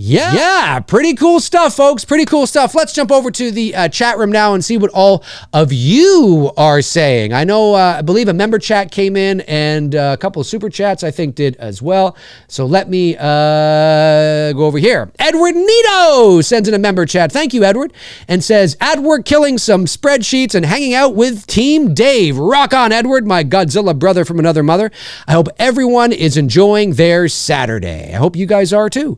yeah, pretty cool stuff, folks. Pretty cool stuff. Let's jump over to the chat room now and see what all of you are saying. I know, I believe a member chat came in and a couple of super chats I think did as well. So let me go over here. Edward Nito sends in a member chat. Thank you, Edward. And says, at work killing some spreadsheets and hanging out with Team Dave. Rock on, Edward, my Godzilla brother from another mother. I hope everyone is enjoying their Saturday. I hope you guys are too.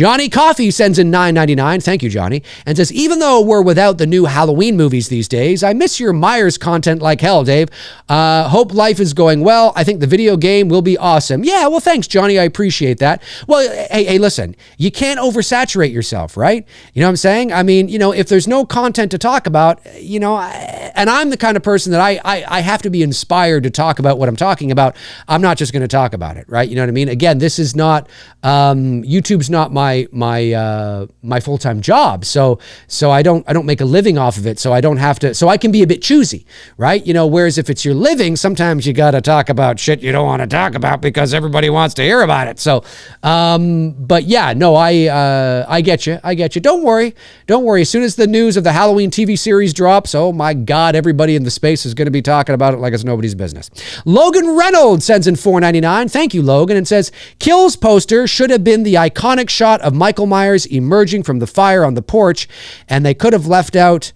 Johnny Coffee sends in $9.99. Thank you, Johnny. And says, even though we're without the new Halloween movies these days, I miss your Myers content like hell, Dave. Hope life is going well. I think the video game will be awesome. Yeah, well, thanks, Johnny. I appreciate that. Well, hey, listen, you can't oversaturate yourself, right? You know what I'm saying? I mean, you know, if there's no content to talk about, you know, and I'm the kind of person that I have to be inspired to talk about what I'm talking about. I'm not just going to talk about it, right? You know what I mean? Again, this is not, YouTube's not my full-time job. So I don't make a living off of it. So I don't have to, so I can be a bit choosy, right? You know, whereas if it's your living, sometimes you got to talk about shit you don't want to talk about because everybody wants to hear about it. So, but yeah, yeah, no, I get you. I get you. Don't worry. Don't worry. As soon as the news of the Halloween TV series drops, oh my God, everybody in the space is going to be talking about it like it's nobody's business. Logan Reynolds sends in $4.99. Thank you, Logan. And says, Kills poster should have been the iconic shot of Michael Myers emerging from the fire on the porch, and they could have left out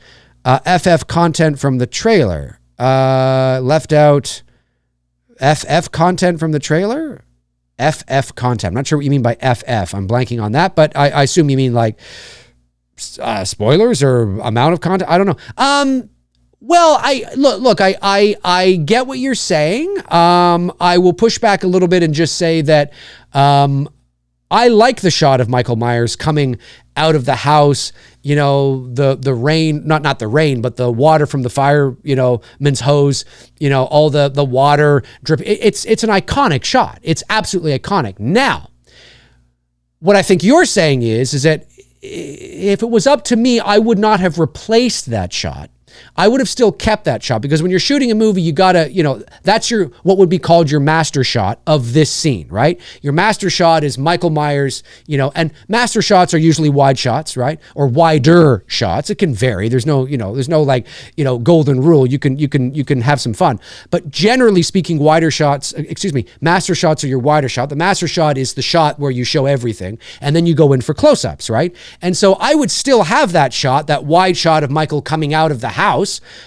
FF content from the trailer. Left out FF content from the trailer? FF content. I'm not sure what you mean by FF. I'm blanking on that, but I assume you mean like spoilers or amount of content. I don't know. Well, I get what you're saying. I will push back a little bit and just say that I like the shot of Michael Myers coming out of the house, you know, the rain, not the rain, but the water from the fireman's hose, you know, all the water drip. It's an iconic shot. It's absolutely iconic. Now, what I think you're saying is that if it was up to me, I would not have replaced that shot. I would have still kept that shot, because when you're shooting a movie, you gotta, you know, that's your, what would be called your master shot of this scene, right? Your master shot is Michael Myers, you know, and master shots are usually wide shots, right? Or wider shots. It can vary. There's no, you know, there's no like, you know, golden rule. You can have some fun. But generally speaking, master shots are your wider shot. The master shot is the shot where you show everything, and then you go in for close-ups, right? And so I would still have that shot, that wide shot of Michael coming out of the house.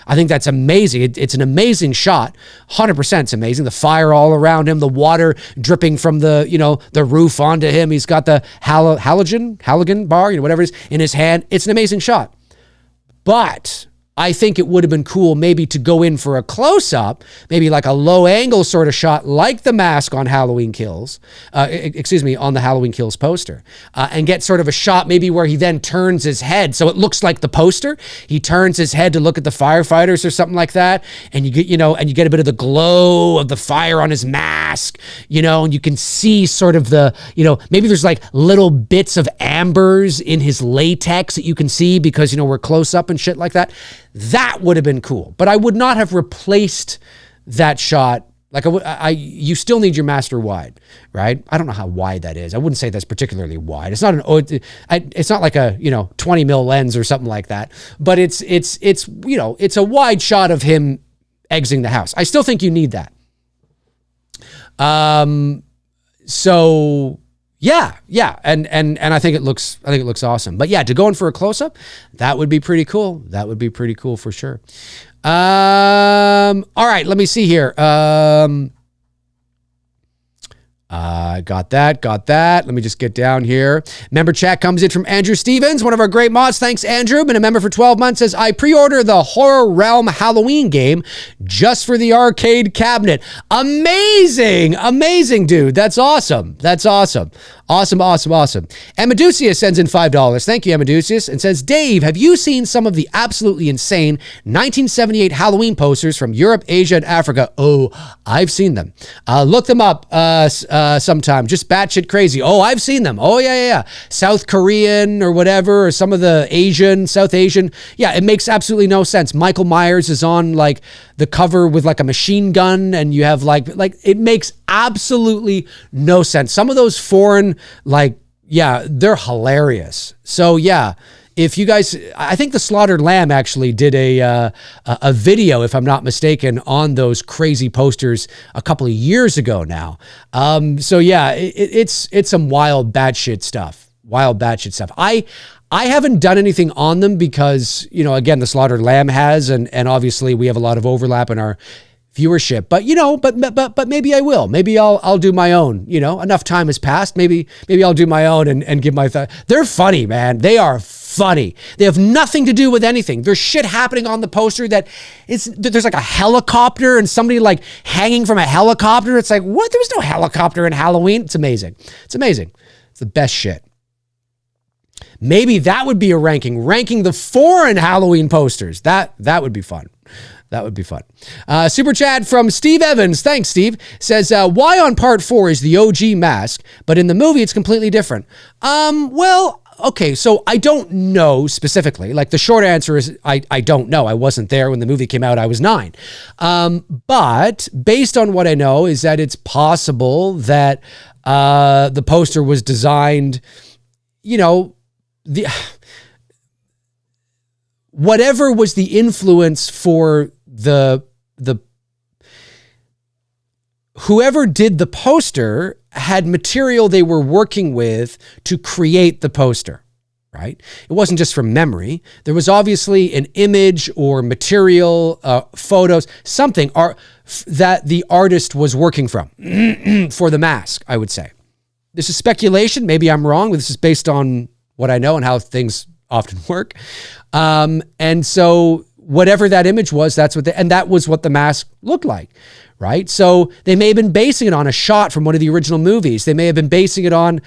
I think that's amazing. It's an amazing shot. 100% it's amazing. The fire all around him, the water dripping from the, you know, the roof onto him. He's got the halogen bar, you know, whatever it is, in his hand. It's an amazing shot. But I think it would have been cool maybe to go in for a close-up, maybe like a low-angle sort of shot like The Mask on Halloween Kills, on the Halloween Kills poster, and get sort of a shot maybe where he then turns his head so it looks like the poster. He turns his head to look at the firefighters or something like that, and you get, you know, and you get a bit of the glow of the fire on his mask, you know, and you can see sort of the, you know, maybe there's like little bits of ambers in his latex that you can see because, you know, we're close-up and shit like that. That would have been cool, but I would not have replaced that shot. Like you still need your master wide, right? I don't know how wide that is. I wouldn't say that's particularly wide. It's not it's not like a, you know, 20 mil lens or something like that, but it's, you know, it's a wide shot of him exiting the house. I still think you need that. So yeah. And I think it looks awesome. But yeah, to go in for a close-up, that would be pretty cool. That would be pretty cool for sure. All right, let me see here. Got that. Let me just get down here. Member chat comes in from Andrew Stevens, one of our great mods. Thanks, Andrew. Been a member for 12 months. Says, I pre-order the Horror Realm Halloween game just for the arcade cabinet. Amazing, dude. That's awesome. Awesome. Amadusius sends in $5. Thank you, Amadusius, and says, Dave, have you seen some of the absolutely insane 1978 Halloween posters from Europe, Asia, and Africa? Oh, I've seen them. Look them up sometime. Just batshit crazy. Oh, I've seen them. Oh, yeah. South Korean or whatever, or some of the South Asian. Yeah, it makes absolutely no sense. Michael Myers is on like the cover with like a machine gun, and you have like it makes absolutely no sense. Some of those foreign, like, yeah, they're hilarious. So yeah, if you guys, I think the Slaughtered Lamb actually did a video, if I'm not mistaken, on those crazy posters a couple of years ago now. So yeah, it's some wild batshit stuff. I haven't done anything on them because, you know, again, the Slaughtered Lamb has, and obviously we have a lot of overlap in our viewership, but you know, but maybe I will. Maybe I'll do my own. You know, enough time has passed. Maybe I'll do my own and give my thought. They're funny, man. They are funny. They have nothing to do with anything. There's shit happening on the poster there's like a helicopter and somebody like hanging from a helicopter. It's like, what? There was no helicopter in Halloween. It's amazing. It's the best shit. Maybe that would be a ranking the foreign Halloween posters. That would be fun. That would be fun. Super chat from Steve Evans. Thanks, Steve. Says, why on part 4 is the OG mask, but in the movie it's completely different? Well, okay, so I don't know specifically. Like, the short answer is I don't know. I wasn't there when the movie came out. I was 9. But based on what I know is that it's possible that the poster was designed the whatever was the influence for the whoever did the poster had material they were working with to create the poster, right? It wasn't just from memory. There was obviously an image or material, photos, something that the artist was working from for the mask, I would say. This is speculation. Maybe I'm wrong, but this is based on what I know and how things often work. And so whatever that image was, and that was what the mask looked like, right? So they may have been basing it on a shot from one of the original movies. They may have been basing it on,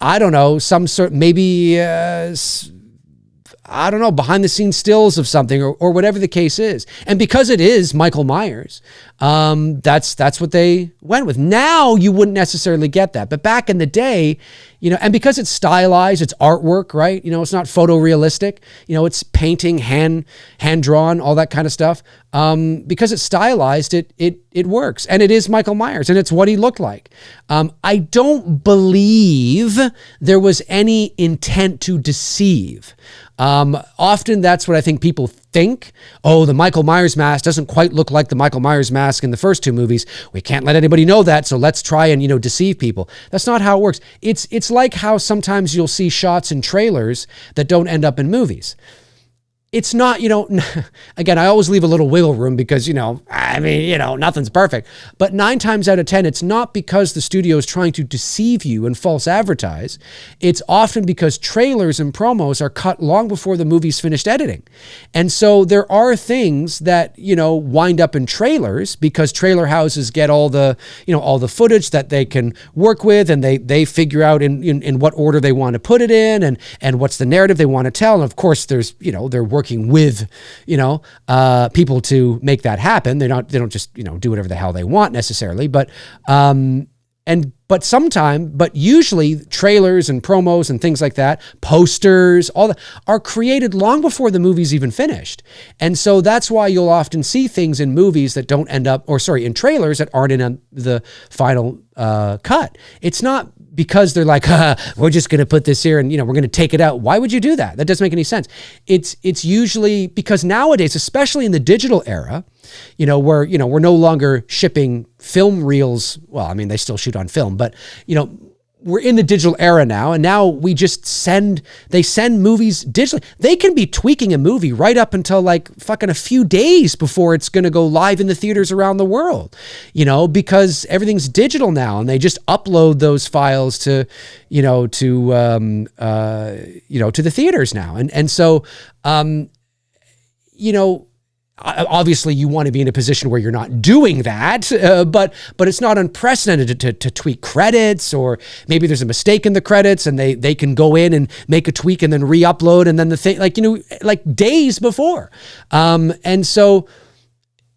I don't know, some sort, maybe, I don't know, behind the scenes stills of something or whatever the case is. And because it is Michael Myers, that's what they went with. Now you wouldn't necessarily get that. But back in the day, and because it's stylized, it's artwork, right? It's not photorealistic. It's painting, hand drawn, all that kind of stuff. Because it's stylized, it works. And it is Michael Myers, and it's what he looked like. I don't believe there was any intent to deceive. Often that's what I think people think. Oh, the Michael Myers mask doesn't quite look like the Michael Myers mask in the first two movies. We can't let anybody know that, so let's try and, deceive people. That's not how it works. It's like how sometimes you'll see shots in trailers that don't end up in movies. It's not, again, I always leave a little wiggle room because, nothing's perfect. But 9 times out of 10, it's not because the studio is trying to deceive you and false advertise. It's often because trailers and promos are cut long before the movie's finished editing. And so there are things that, wind up in trailers because trailer houses get all the footage that they can work with, and they figure out in what order they want to put it in and what's the narrative they want to tell. And of course, there's, they're working with, people to make that happen. They don't just, do whatever the hell they want necessarily, but usually trailers and promos and things like that, posters, all that are created long before the movie's even finished. And so that's why you'll often see things in movies that don't end up, in trailers that aren't in the final cut. It's not because they're like, we're just going to put this here and, we're going to take it out. Why would you do that? That doesn't make any sense. It's usually because nowadays, especially in the digital era, where, we're no longer shipping film reels. Well, I mean, they still shoot on film, but, we're in the digital era now, and now we just send movies digitally. They can be tweaking a movie right up until like fucking a few days before it's going to go live in the theaters around the world, because everything's digital now, and they just upload those files to the theaters now. And so, obviously you want to be in a position where you're not doing that, but it's not unprecedented to tweak credits, or maybe there's a mistake in the credits and they can go in and make a tweak and then re-upload, and then the thing, like days before. And so,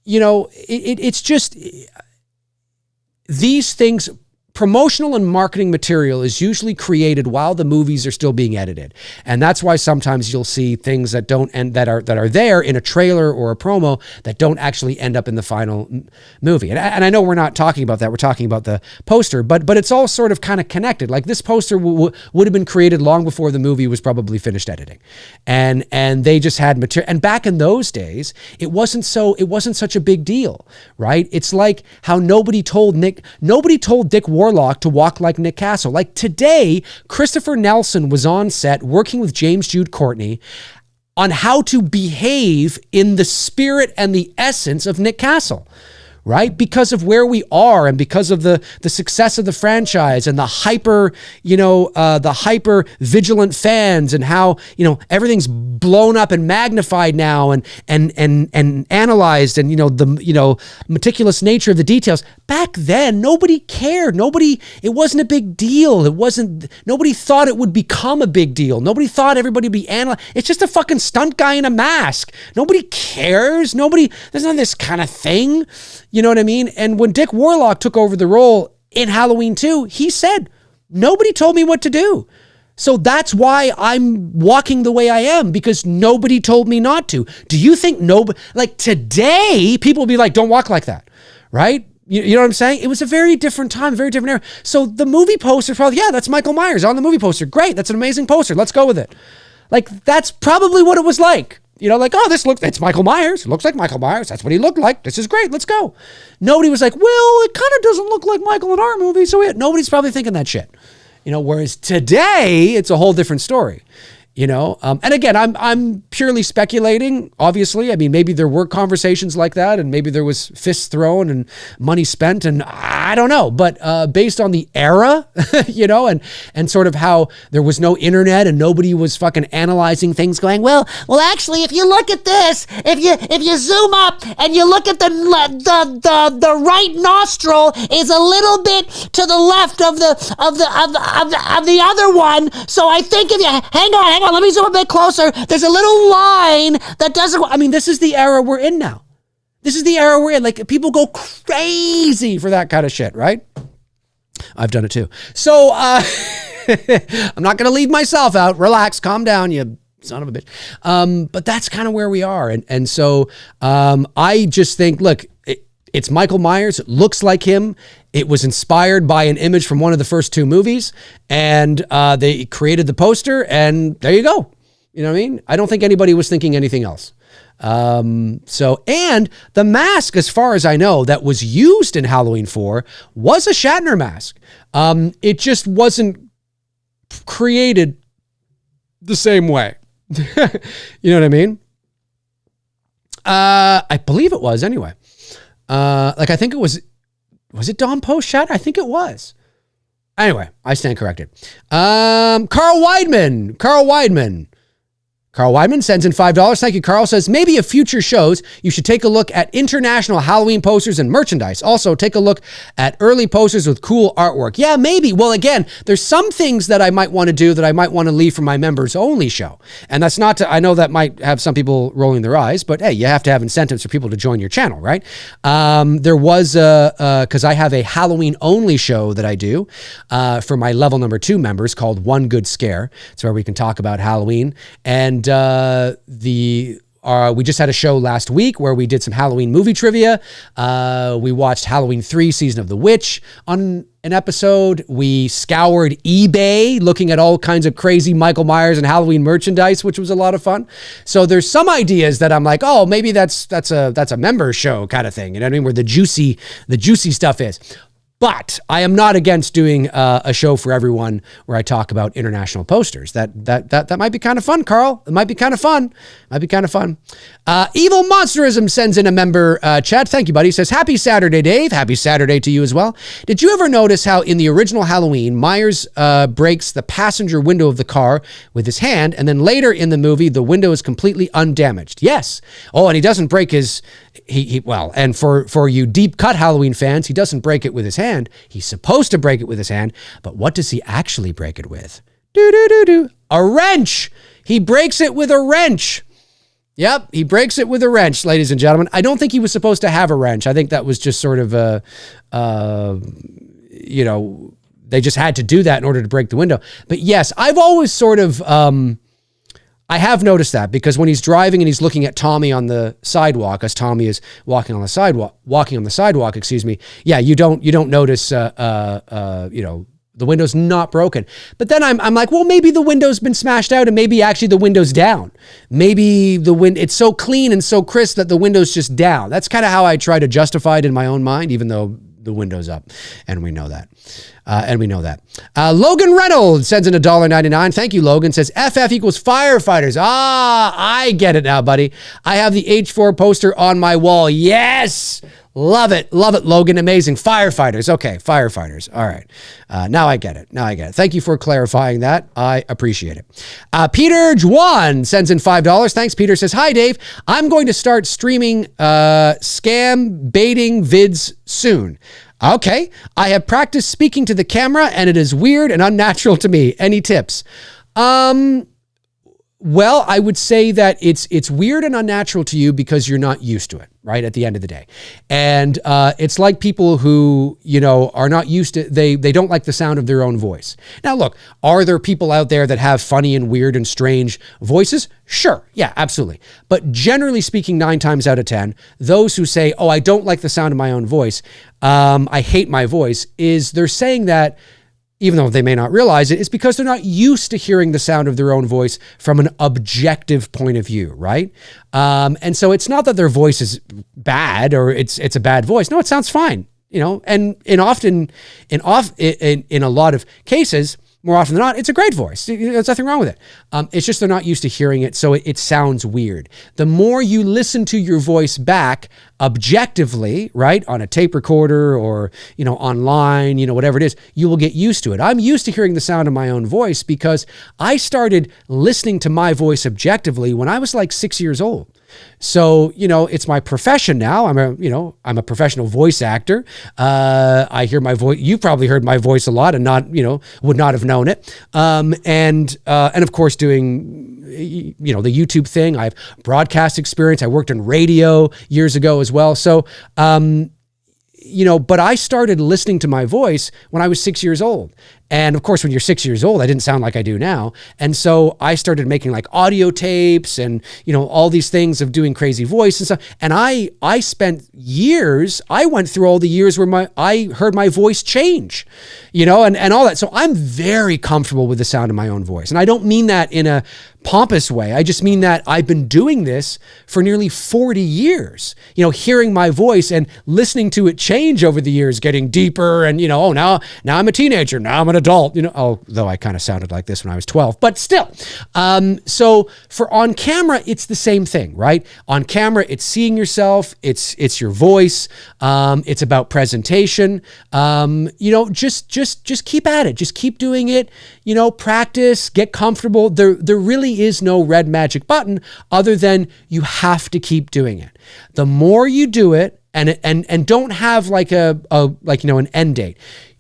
it's just these things. Promotional and marketing material is usually created while the movies are still being edited. And that's why sometimes you'll see things that are there in a trailer or a promo that don't actually end up in the final movie. And I know we're not talking about that. We're talking about the poster, but it's all sort of kind of connected. Like this poster would have been created long before the movie was probably finished editing. And they just had material. And back in those days, it wasn't such a big deal, right? It's like how nobody told Dick Warlock to walk like Nick Castle. Like today, Christopher Nelson was on set working with James Jude Courtney on how to behave in the spirit and the essence of Nick Castle, right? Because of where we are and because of the success of the franchise and the hyper vigilant fans, and how, everything's blown up and magnified now and analyzed, and, the meticulous nature of the details. Back then, nobody cared. It wasn't a big deal. Nobody thought it would become a big deal. Nobody thought everybody would be analyzed. It's just a fucking stunt guy in a mask. Nobody cares. There's not this kind of thing. You know what I mean? And when Dick Warlock took over the role in Halloween 2, he said, nobody told me what to do. So that's why I'm walking the way I am, because nobody told me not to. Do you think today people will be like, don't walk like that, right? You know what I'm saying? It was a very different time, a very different era. So the movie poster probably, yeah, that's Michael Myers on the movie poster. Great. That's an amazing poster. Let's go with it. Like, that's probably what it was like. You know, like, oh, it's Michael Myers. It looks like Michael Myers. That's what he looked like. This is great. Let's go. Nobody was like, well, it kind of doesn't look like Michael in our movie. So nobody's probably thinking that shit. You know, whereas today, it's a whole different story. You know, and again, I'm purely speculating. Obviously, I mean, maybe there were conversations like that, and maybe there was fists thrown and money spent, and I don't know. But based on the era, you know, and sort of how there was no internet and nobody was fucking analyzing things, going, well, actually, if you look at this, if you zoom up and you look at the right nostril is a little bit to the left of the other one. So I think if you hang on. Let me zoom a bit closer. There's a little line that doesn't... I mean, this is the era we're in now. This is the era we're in. Like, people go crazy for that kind of shit, right? I've done it too. So, I'm not going to leave myself out. Relax, calm down, you son of a bitch. But that's kind of where we are. And so, I just think, look, it's Michael Myers. It looks like him. It was inspired by an image from one of the first two movies, and they created the poster, and there you go. You know what I mean? I don't think anybody was thinking anything else. And the mask, as far as I know, that was used in Halloween 4 was a Shatner mask. It just wasn't created the same way. You know what I mean? I believe it was anyway. I think it was it Don Post Shatner? I think it was. Anyway, I stand corrected. Carl Weidman sends in $5. Thank you, Carl. Says, maybe if future shows, you should take a look at international Halloween posters and merchandise. Also, take a look at early posters with cool artwork. Yeah, maybe. Well, again, there's some things that I might want to do that I might want to leave for my members only show. And that's not to, I know that might have some people rolling their eyes, but hey, you have to have incentives for people to join your channel, right? There was because I have a Halloween only show that I do for my level number 2 members called One Good Scare. It's where we can talk about Halloween. And we just had a show last week where we did some Halloween movie trivia. We watched Halloween 3 Season of the Witch on an episode. We scoured eBay looking at all kinds of crazy Michael Myers and Halloween merchandise, which was a lot of fun. So there's some ideas that I'm like, oh, maybe that's a member show kind of thing. You know what I mean? Where the juicy stuff is. But I am not against doing a show for everyone where I talk about international posters. That might be kind of fun, Carl. It might be kind of fun. Evil Monsterism sends in a member chat. Thank you, buddy. He says, happy Saturday, Dave. Happy Saturday to you as well. Did you ever notice how in the original Halloween, Myers breaks the passenger window of the car with his hand, and then later in the movie, the window is completely undamaged? Yes. Oh, and he doesn't break his... and for you deep cut Halloween fans, he doesn't break it with his hand. He's supposed to break it with his hand, but what does he actually break it with? A wrench. He breaks it with a wrench. Yep, he breaks it with a wrench, ladies and gentlemen. I don't think he was supposed to have a wrench. I think that was just sort of they just had to do that in order to break the window. But yes, I've always sort of I have noticed that, because when he's driving and he's looking at Tommy on the sidewalk, as Tommy is walking on the sidewalk, yeah, you don't notice, the window's not broken. But then I'm like, well, maybe the window's been smashed out, and maybe actually the window's down. Maybe it's so clean and so crisp that the window's just down. That's kind of how I try to justify it in my own mind, even though the window's up, and we know that. Logan Reynolds sends in $1.99. Thank you, Logan. Says FF equals firefighters. I get it now, buddy. I have the H4 poster on my wall. Yes. Love it, Logan. Amazing. Firefighters. Okay, firefighters. All right. Now I get it. Thank you for clarifying that. I appreciate it. Peter Juan sends in $5. Thanks, Peter. Says, hi, Dave. I'm going to start streaming scam baiting vids soon. Okay. I have practiced speaking to the camera, and it is weird and unnatural to me. Any tips? Well, I would say that it's weird and unnatural to you because you're not used to it, right? At the end of the day. And it's like people who, are not used to, they don't like the sound of their own voice. Now, look, are there people out there that have funny and weird and strange voices? Sure. Yeah, absolutely. But generally speaking, 9 times out of 10, those who say, oh, I don't like the sound of my own voice, I hate my voice, they're saying that, even though they may not realize it, it's because they're not used to hearing the sound of their own voice from an objective point of view, right? And so it's not that their voice is bad or it's a bad voice. No, it sounds fine, and in a lot of cases, more often than not, it's a great voice. There's nothing wrong with it. It's just they're not used to hearing it, so it sounds weird. The more you listen to your voice back objectively, right, on a tape recorder or, online, whatever it is, you will get used to it. I'm used to hearing the sound of my own voice because I started listening to my voice objectively when I was like 6 years old. So, it's my profession now. I'm a professional voice actor. I hear my voice. You probably heard my voice a lot and would not have known it. And of course doing, the YouTube thing. I have broadcast experience. I worked in radio years ago as well. So, but I started listening to my voice when I was 6 years old. And of course, when you're 6 years old, I didn't sound like I do now. And so I started making like audio tapes and, all these things of doing crazy voice and stuff. And I spent years, I went through all the years where I heard my voice change, and all that. So I'm very comfortable with the sound of my own voice. And I don't mean that in a pompous way. I just mean that I've been doing this for nearly 40 years, hearing my voice and listening to it change over the years, getting deeper and, now I'm a teenager, now I'm an adult, although I kind of sounded like this when I was 12, but still. So for on camera, it's the same thing, right? On camera, it's seeing yourself, it's your voice, it's about presentation, just keep at it, just keep doing it, practice, get comfortable. There really is no red magic button other than you have to keep doing it. The more you do it, and don't have like an end date.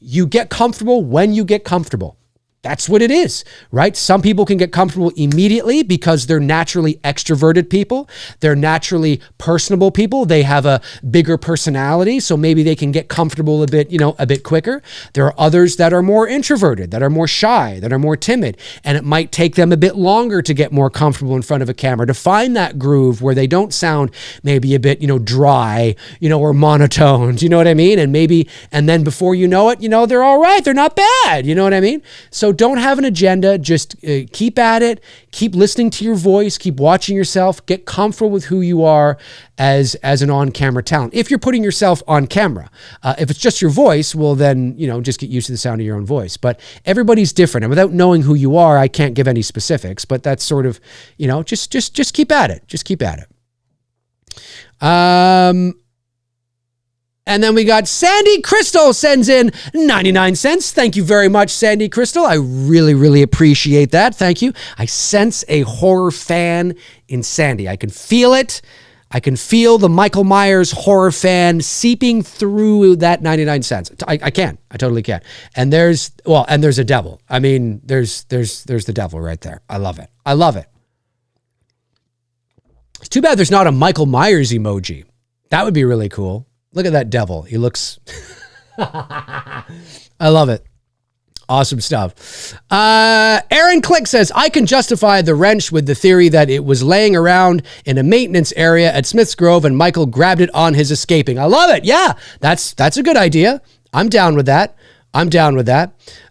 You get comfortable when you get comfortable. That's what it is, right? Some people can get comfortable immediately because they're naturally extroverted people. They're naturally personable people. They have a bigger personality, so maybe they can get comfortable a bit quicker. There are others that are more introverted, that are more shy, that are more timid, and it might take them a bit longer to get more comfortable in front of a camera, to find that groove where they don't sound maybe a bit, dry, or monotoned, you know what I mean? And then before you know it, they're all right. They're not bad. You know what I mean? So don't have an agenda. Just keep at it. Keep listening to your voice. Keep watching yourself. Get comfortable with who you are as an on-camera talent. If you're putting yourself on camera, if it's just your voice, well then, just get used to the sound of your own voice. But everybody's different. And without knowing who you are, I can't give any specifics, but that's sort of, just keep at it. Just keep at it. And then we got Sandy Crystal sends in 99 cents. Thank you very much, Sandy Crystal. I really, really appreciate that. Thank you. I sense a horror fan in Sandy. I can feel it. I can feel the Michael Myers horror fan seeping through that 99 cents. I can. I totally can. And there's a devil. I mean, there's the devil right there. I love it. I love it. It's too bad there's not a Michael Myers emoji. That would be really cool. Look at that devil. He looks... I love it. Awesome stuff. Aaron Click says, I can justify the wrench with the theory that it was laying around in a maintenance area at Smith's Grove and Michael grabbed it on his escaping. I love it. Yeah, that's a good idea. I'm down with that.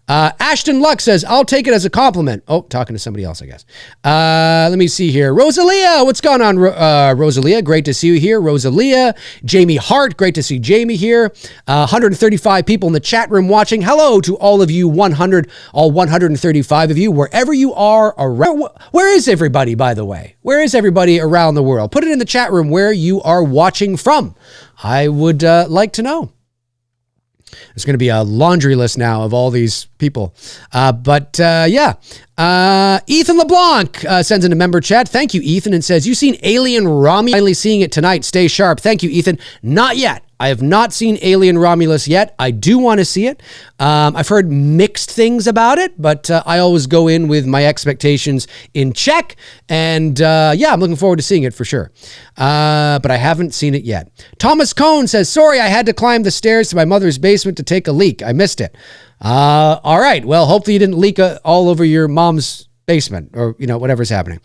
Ashton Luck says, I'll take it as a compliment. Oh, talking to somebody else, I guess. Let me see here. Rosalia, what's going on, Rosalia? Great to see you here. Rosalia. Jamie Hart, great to see Jamie here. 135 people in the chat room watching. Hello to all of you, all 135 of you, wherever you are around. Where is everybody, by the way? Where is everybody around the world? Put it in the chat room where you are watching from. I would like to know. There's going to be a laundry list now of all these people. Ethan LeBlanc sends in a member chat. Thank you, Ethan, and says, you seen Alien Rami? Finally seeing it tonight. Stay sharp. Thank you, Ethan. Not yet. I have not seen Alien Romulus yet. I do want to see it. I've heard mixed things about it, but I always go in with my expectations in check. And yeah, I'm looking forward to seeing it for sure. But I haven't seen it yet. Thomas Cohn says, sorry, I had to climb the stairs to my mother's basement to take a leak. I missed it. All right. Well, hopefully you didn't leak all over your mom's basement or, whatever's happening.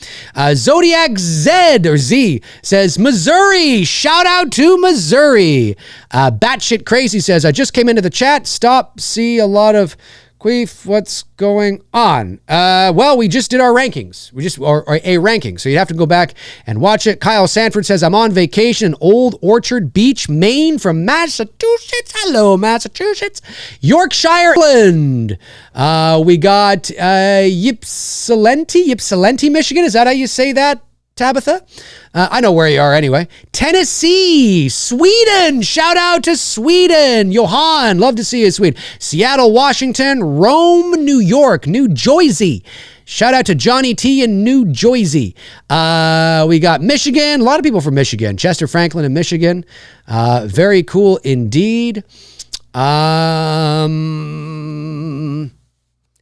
Zodiac Z says, Missouri. Shout out to Missouri. Batshit Crazy says, I just came into the chat. See a lot of queef. What's going on? Well, we just did our rankings. Or a ranking. So you'd have to go back and watch it. Kyle Sanford says, I'm on vacation in Old Orchard Beach, Maine from Massachusetts. Hello, Massachusetts. Yorkshire, England. We got Ypsilanti, Michigan. Is that how you say that, Tabitha? I know where you are anyway. Tennessee, Sweden. Shout out to Sweden. Johan, love to see you, Sweden. Seattle, Washington, Rome, New York, New Jersey. Shout out to Johnny T in New Jersey. We got Michigan. A lot of people from Michigan. Chester Franklin in Michigan. Very cool indeed.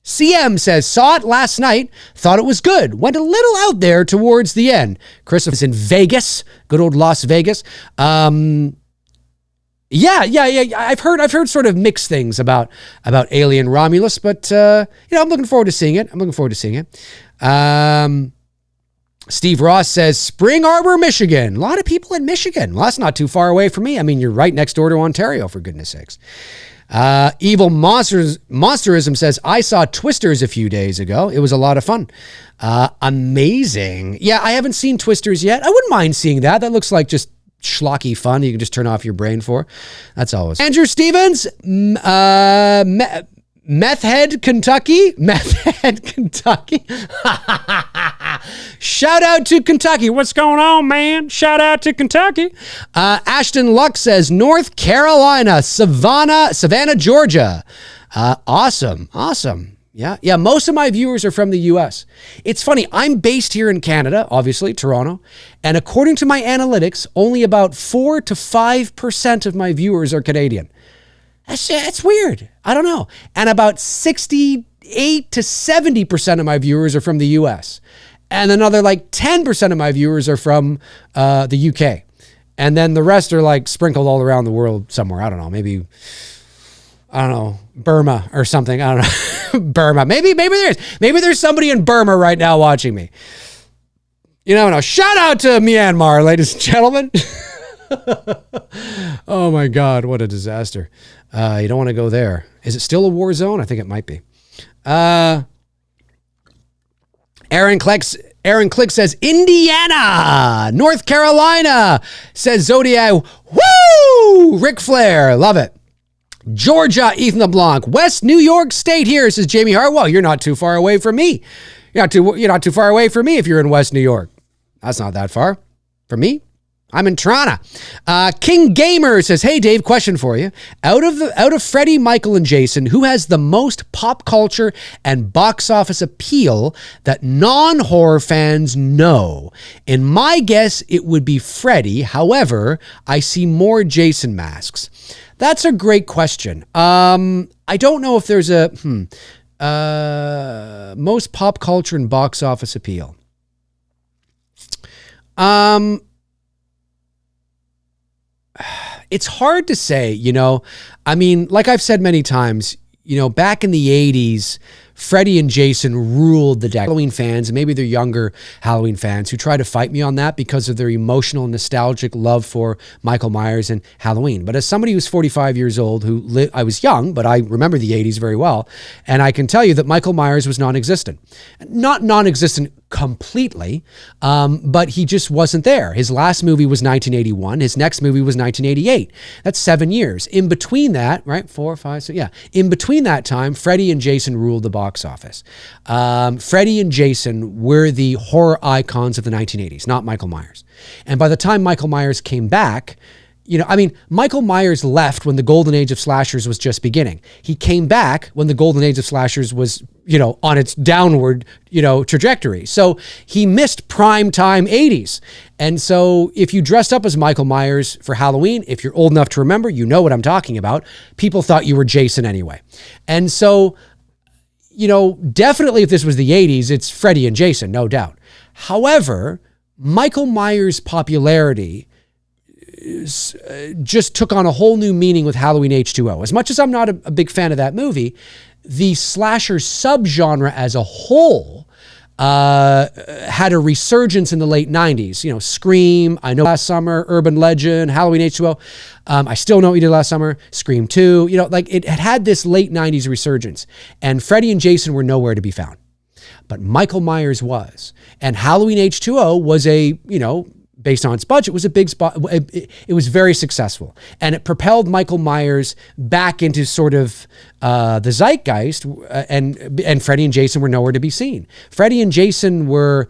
CM says, saw it last night, thought it was good, went a little out there towards the end. Chris is in Vegas, good old Las Vegas. Yeah. I've heard sort of mixed things about Alien Romulus, but I'm looking forward to seeing it. Steve Ross says, Spring Arbor, Michigan. A lot of people in Michigan. Well, that's not too far away from me. I mean, you're right next door to Ontario, for goodness sakes. Evil Monsterism says, I saw Twisters a few days ago. It was a lot of fun. Amazing. Yeah, I haven't seen Twisters yet. I wouldn't mind seeing that. That looks like just schlocky fun you can just turn off your brain for. That's always. Andrew Stevens, Meth Head, Kentucky. Shout out to Kentucky. What's going on, man? Shout out to Kentucky. Ashton Luck says, North Carolina, Savannah, Georgia. Awesome. Yeah. Most of my viewers are from the U.S. It's funny. I'm based here in Canada, obviously, Toronto. And according to my analytics, only about 4 to 5% of my viewers are Canadian. That's weird. I don't know. And about 68 to 70% of my viewers are from the U.S. And another like 10% of my viewers are from the UK. And then the rest are like sprinkled all around the world somewhere. I don't know. Maybe, Burma or something. I don't know. Burma. Maybe there's somebody in Burma right now watching me. You never know. Shout out to Myanmar, ladies and gentlemen. Oh my God, what a disaster. You don't want to go there. Is it still a war zone? I think it might be. Aaron Click says, Indiana, North Carolina, says Zodiac. Woo! Ric Flair, love it. Georgia, Ethan LeBlanc. West New York State here, says Jamie Hartwell. You're not too far away from me. You're not too far away from me if you're in West New York. That's not that far from me. I'm in Toronto. King Gamer says, hey, Dave, question for you. Out of Freddie, Michael, and Jason, who has the most pop culture and box office appeal that non-horror fans know? In my guess, it would be Freddie. However, I see more Jason masks. That's a great question. I don't know if there's a most pop culture and box office appeal. It's hard to say, I mean, like I've said many times, back in the 80s, Freddie and Jason ruled the deck. Halloween fans, and maybe they're younger Halloween fans who try to fight me on that because of their emotional, nostalgic love for Michael Myers and Halloween. But as somebody who's 45 years old, I was young, but I remember the 80s very well. And I can tell you that Michael Myers was non-existent. Not non-existent completely, but he just wasn't there. His last movie was 1981. His next movie was 1988. That's 7 years. In between that, right? 4, 5, 6, yeah. In between that time, Freddie and Jason ruled the box office. Freddie and Jason were the horror icons of the 1980s, not Michael Myers. And by the time Michael Myers came back, Michael Myers left when the golden age of slashers was just beginning. He came back when the golden age of slashers was, on its downward, trajectory. So he missed prime time 80s. And so if you dressed up as Michael Myers for Halloween, if you're old enough to remember, you know what I'm talking about. People thought you were Jason anyway. And so, definitely if this was the 80s, it's Freddy and Jason, no doubt. However, Michael Myers' popularity just took on a whole new meaning with Halloween H2O. As much as I'm not a big fan of that movie, the slasher subgenre as a whole had a resurgence in the late 90s. Scream, I Know Last Summer, Urban Legend, Halloween H2O. I Still Know What You Did Last Summer, Scream 2. It had this late 90s resurgence. And Freddy and Jason were nowhere to be found. But Michael Myers was. And Halloween H2O was based on its budget, was a big spot. It was very successful. And it propelled Michael Myers back into sort of the zeitgeist, and Freddy and Jason were nowhere to be seen. Freddy and Jason were,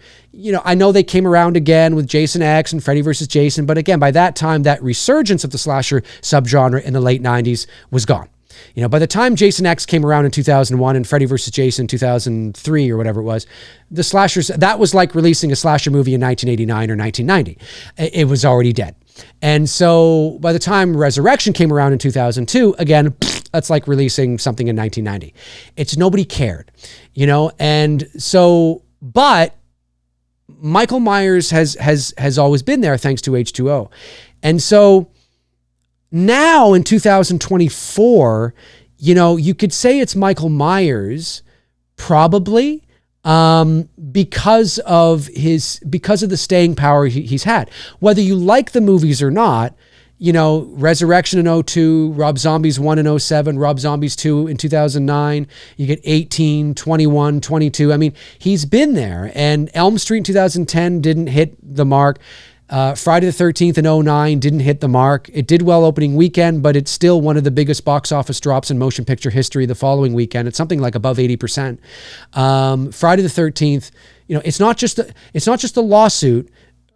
I know they came around again with Jason X and Freddy versus Jason, but again, by that time, that resurgence of the slasher subgenre in the late 90s was gone. By the time Jason X came around in 2001 and Freddy vs. Jason 2003 or whatever it was, the slashers, that was like releasing a slasher movie in 1989 or 1990. It was already dead. And so by the time Resurrection came around in 2002, again, that's like releasing something in 1990. Nobody cared, and so, but Michael Myers has always been there thanks to H2O. And so now in 2024, you could say it's Michael Myers probably because of the staying power he's had. Whether you like the movies or not, Resurrection in 2002, Rob Zombie's 1 in 2007, Rob Zombie's 2 in 2009, you get 18, 21, 22. I mean, he's been there. And Elm Street in 2010 didn't hit the mark. Friday the 13th in 2009 didn't hit the mark. It did well opening weekend, but it's still one of the biggest box office drops in motion picture history the following weekend. It's something like above 80%. Friday the 13th, it's not just the lawsuit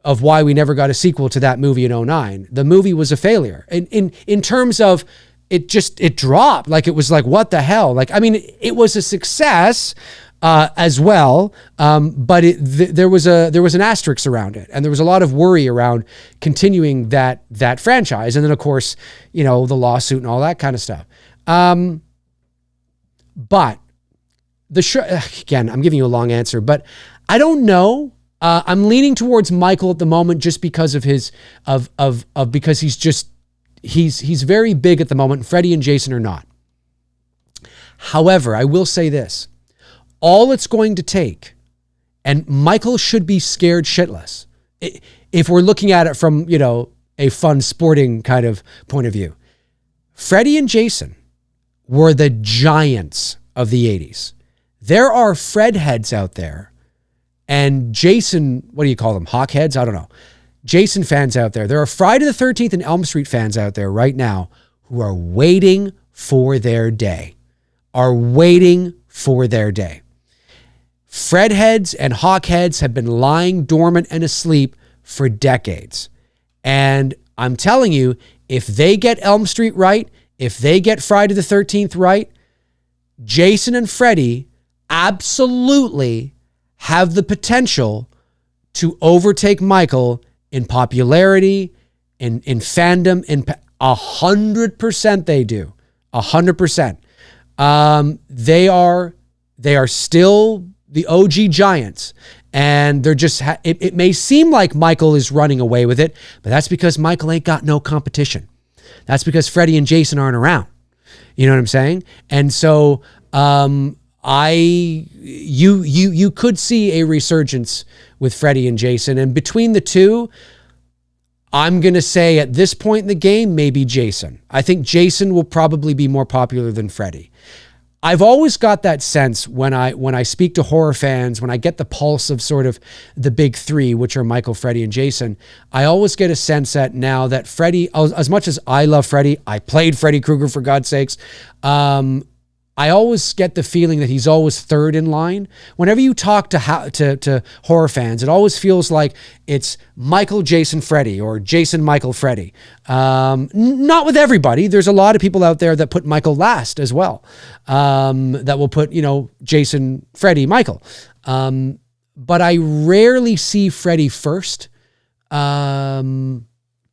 of why we never got a sequel to that movie in 2009. The movie was a failure. In terms of it dropped. Like, it was like, what the hell? Like, I mean, it was a success, as well. But there was an asterisk around it, and there was a lot of worry around continuing that franchise. And then, of course, the lawsuit and all that kind of stuff. But the show, again, I'm giving you a long answer, but I don't know. I'm leaning towards Michael at the moment just because of because he's very big at the moment. Freddy and Jason are not. However, I will say this. All it's going to take, and Michael should be scared shitless, if we're looking at it from, a fun sporting kind of point of view. Freddy and Jason were the giants of the 80s. There are Fred heads out there, and Jason, what do you call them? Hawk heads? I don't know. Jason fans out there. There are Friday the 13th and Elm Street fans out there right now who are waiting for their day. Fred heads and Hawk heads have been lying dormant and asleep for decades. And I'm telling you, if they get Elm Street right, if they get Friday the 13th right, Jason and Freddy absolutely have the potential to overtake Michael in popularity, in fandom, in 100% they do. 100%. They are still the OG giants, and they're just, it may seem like Michael is running away with it, but that's because Michael ain't got no competition. That's because Freddy and Jason aren't around. You know what I'm saying? And so, you could see a resurgence with Freddy and Jason, and between the two, I'm going to say at this point in the game, maybe Jason. I think Jason will probably be more popular than Freddy. I've always got that sense when I speak to horror fans, when I get the pulse of sort of the big three, which are Michael, Freddy, and Jason, I always get a sense that now that Freddy, as much as I love Freddy, I played Freddy Krueger for God's sakes, I always get the feeling that he's always third in line. Whenever you talk to horror fans, it always feels like it's Michael, Jason, Freddy, or Jason, Michael, Freddy. Not with everybody. There's a lot of people out there that put Michael last as well. That will put, Jason, Freddy, Michael. But I rarely see Freddy first. But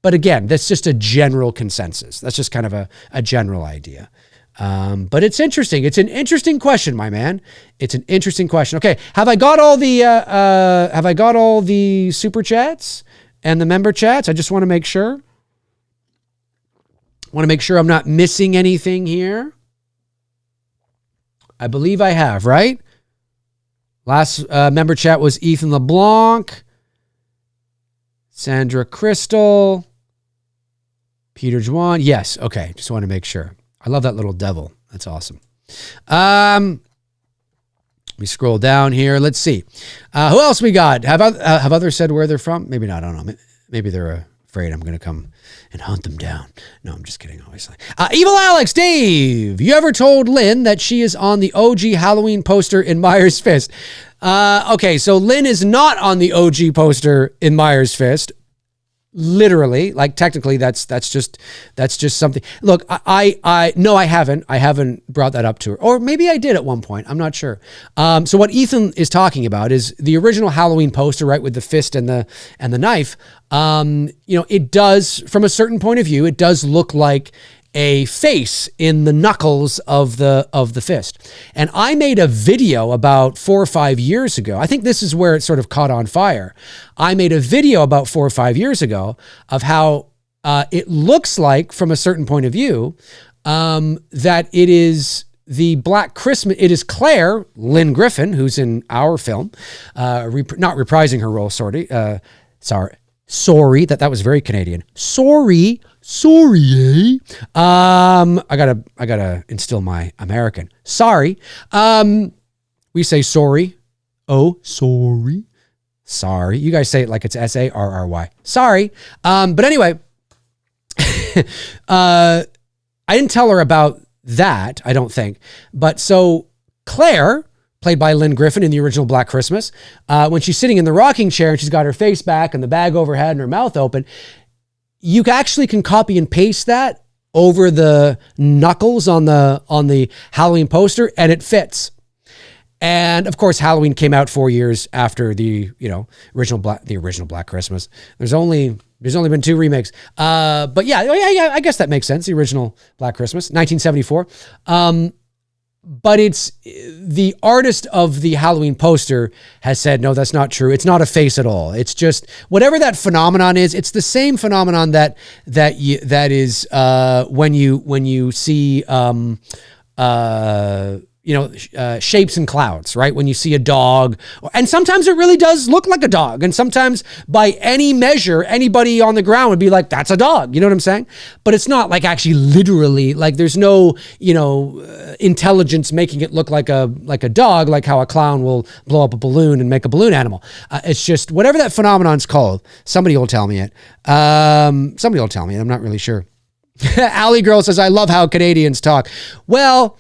again, that's just a general consensus. That's just kind of a general idea. But it's interesting. It's an interesting question, my man. It's an interesting question. Okay, have I got all the super chats and the member chats? I just want to make sure. I'm not missing anything here. I believe I have, right? Last member chat was Ethan LeBlanc, Sandra Crystal, Peter Juan. Yes, okay. Just want to make sure. I love that little devil. That's awesome. Let me scroll down here. Let's see. Who else we got? Have others said where they're from? Maybe not. I don't know. Maybe they're afraid I'm going to come and hunt them down. No, I'm just kidding, obviously. Evil Alex, Dave, you ever told Lynn that she is on the OG Halloween poster in Myers Fist? Okay, so Lynn is not on the OG poster in Myers Fist. Literally, like technically that's just something. Look, no, I haven't brought that up to her, or maybe I did at one point. I'm not sure. So what Ethan is talking about is the original Halloween poster, right, with the fist and the knife. It does, from a certain point of view, it does look like a face in the knuckles of the fist. And I made a video about 4 or 5 years ago. I think this is where it sort of caught on fire. I made a video about 4 or 5 years ago of how it looks like, from a certain point of view, that it is the Black Christmas. It is Claire, Lynn Griffin, who's in our film, not reprising her role, sorry, that was very Canadian. Sorry, eh? I gotta instill my American. Sorry. We say sorry. Oh, sorry. Sorry. You guys say it like it's SARRY. Sorry. But anyway, I didn't tell her about that, I don't think. But so Claire, played by Lynn Griffin in the original Black Christmas, when she's sitting in the rocking chair and she's got her face back and the bag overhead and her mouth open, you actually can copy and paste that over the knuckles on the Halloween poster, and it fits. And of course, Halloween came out 4 years after the original Black Christmas. There's only been 2 remakes. But yeah, I guess that makes sense. The original Black Christmas, 1974. But it's the artist of the Halloween poster has said, no, that's not true. It's not a face at all. It's just whatever that phenomenon is. It's the same phenomenon that is when you see shapes in clouds, right? When you see a dog, and sometimes it really does look like a dog. And sometimes by any measure, anybody on the ground would be like, that's a dog. You know what I'm saying? But it's not like actually literally, like there's no, intelligence making it look like a dog, like how a clown will blow up a balloon and make a balloon animal. It's just whatever that phenomenon's called. Somebody will tell me it. I'm not really sure. Alley Girl says, I love how Canadians talk. Well,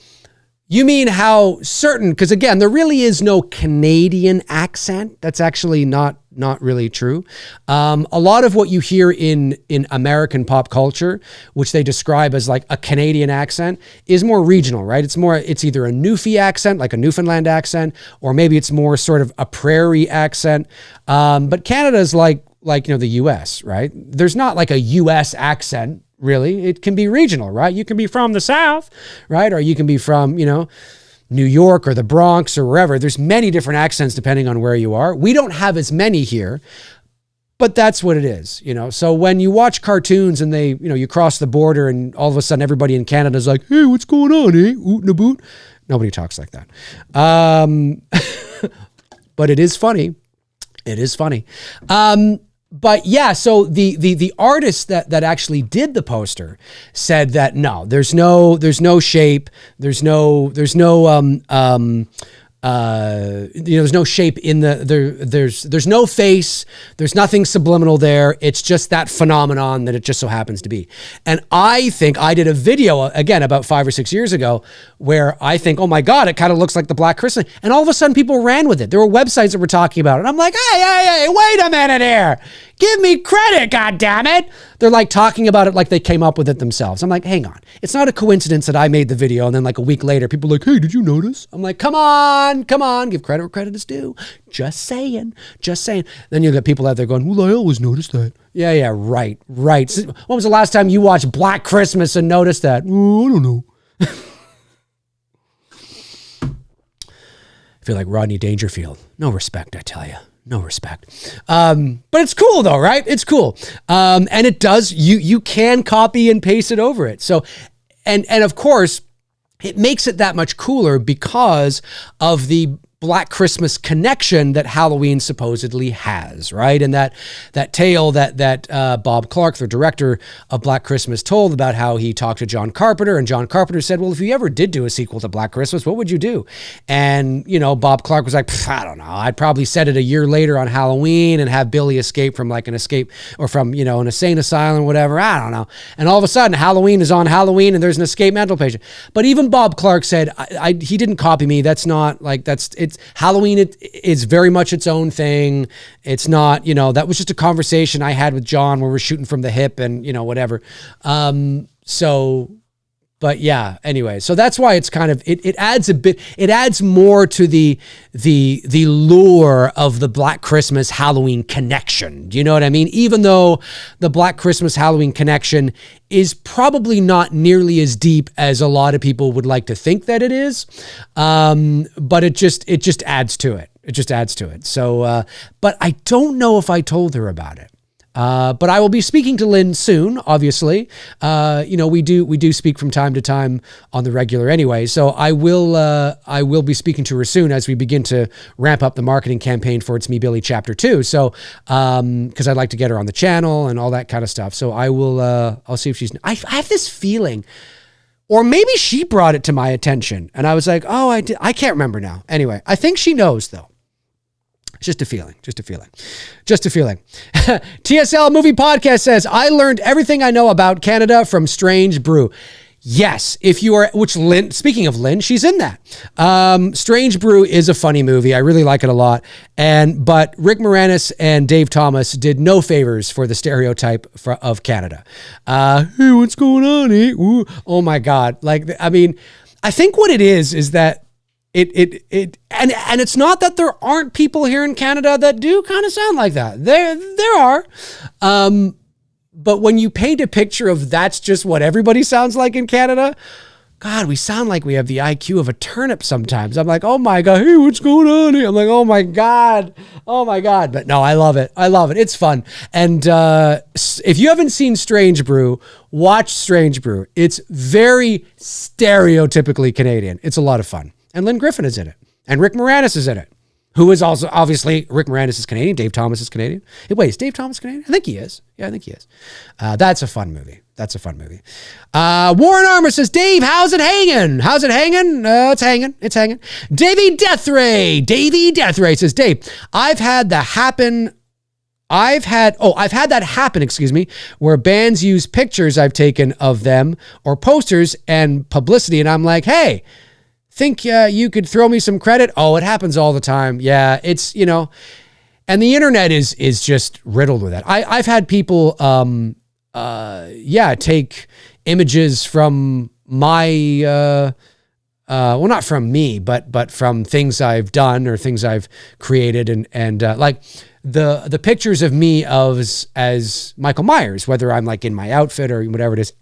you mean how certain, because again, there really is no Canadian accent. That's actually not really true. A lot of what you hear in American pop culture, which they describe as like a Canadian accent, is more regional, right? It's either a Newfie accent, like a Newfoundland accent, or maybe it's more sort of a prairie accent. But Canada is like the US, right? There's not like a US accent. Really, it can be regional, right? You can be from the South, right? Or you can be from, New York or the Bronx or wherever. There's many different accents depending on where you are. We don't have as many here, but that's what it is, So when you watch cartoons and they, you cross the border and all of a sudden everybody in Canada is like, hey, what's going on, eh? Oot and a boot. Nobody talks like that. But it is funny. It is funny. But yeah, so the artist that actually did the poster said that no, there's no shape, there's no there's no shape in there's no face, there's nothing subliminal there. It's just that phenomenon that it just so happens to be. And I think I did a video again about 5 or 6 years ago where I think, oh my God, it kind of looks like the Black Christmas. And all of a sudden people ran with it. There were websites that were talking about it. And I'm like, hey, wait a minute here. Give me credit, goddammit. They're like talking about it like they came up with it themselves. I'm like, hang on. It's not a coincidence that I made the video and then like a week later, people are like, hey, did you notice? I'm like, come on, give credit where credit is due. Just saying. Then you'll get people out there going, well, I always noticed that. Yeah, right. When was the last time you watched Black Christmas and noticed that? Oh, I don't know. I feel like Rodney Dangerfield. No respect, I tell you. No respect. But it's cool though, right? It's cool. And it does, you can copy and paste it over it. So, and of course, it makes it that much cooler because of the Black Christmas connection that Halloween supposedly has, right? And that tale that Bob Clark, the director of Black Christmas, told about how he talked to John Carpenter, and John Carpenter said, well, if you ever did do a sequel to Black Christmas, what would you do? And, Bob Clark was like, I don't know. I'd probably set it a year later on Halloween and have Billy escape from an insane asylum or whatever. I don't know. And all of a sudden, Halloween is on Halloween and there's an escape mental patient. But even Bob Clark said, he didn't copy me. That's not like, Halloween is very much its own thing. It's not, that was just a conversation I had with John where we're shooting from the hip and, whatever. But yeah, anyway, so that's why it's kind of, it adds more to the lure of the Black Christmas Halloween connection. Do you know what I mean? Even though the Black Christmas Halloween connection is probably not nearly as deep as a lot of people would like to think that it is. But it just adds to it. It just adds to it. So, but I don't know if I told her about it. But I will be speaking to Lynn soon, obviously. We do speak from time to time on the regular anyway. So I will be speaking to her soon as we begin to ramp up the marketing campaign for It's Me Billy Chapter 2. So, cause I'd like to get her on the channel and all that kind of stuff. So I will, I'll see if she's, I have this feeling, or maybe she brought it to my attention and I was like, oh, I can't remember now. Anyway, I think she knows though. Just a feeling. TSL Movie Podcast says, I learned everything I know about Canada from Strange Brew. Yes, if you are, which Lynn, speaking of Lynn, she's in that. Strange Brew is a funny movie. I really like it a lot. But Rick Moranis and Dave Thomas did no favors for the stereotype of Canada. Hey, what's going on? Eh? Ooh. Oh my God. I think what it is that and it's not that there aren't people here in Canada that do kind of sound like that. There are. But when you paint a picture of that's just what everybody sounds like in Canada, God, we sound like we have the IQ of a turnip sometimes. I'm like, oh my God, hey, what's going on here? I'm like, oh my God. But no, I love it. It's fun. And if you haven't seen Strange Brew, watch Strange Brew. It's very stereotypically Canadian. It's a lot of fun. And Lynn Griffin is in it. And Rick Moranis is in it. Who is also, obviously, Rick Moranis is Canadian. Dave Thomas is Canadian. Wait, is Dave Thomas Canadian? I think he is. Yeah, I think he is. That's a fun movie. Warren Armour says, Dave, how's it hanging? It's hanging. Davey Deathray says, Dave, I've had that happen, where bands use pictures I've taken of them or posters and publicity. And I'm like, hey, think you could throw me some credit? Oh, it happens all the time. Yeah, it's, and the internet is just riddled with that. I've had people, take images from my, well, not from me, but from things I've done or things I've created, and like the pictures of me as Michael Myers, whether I'm like in my outfit or whatever it is,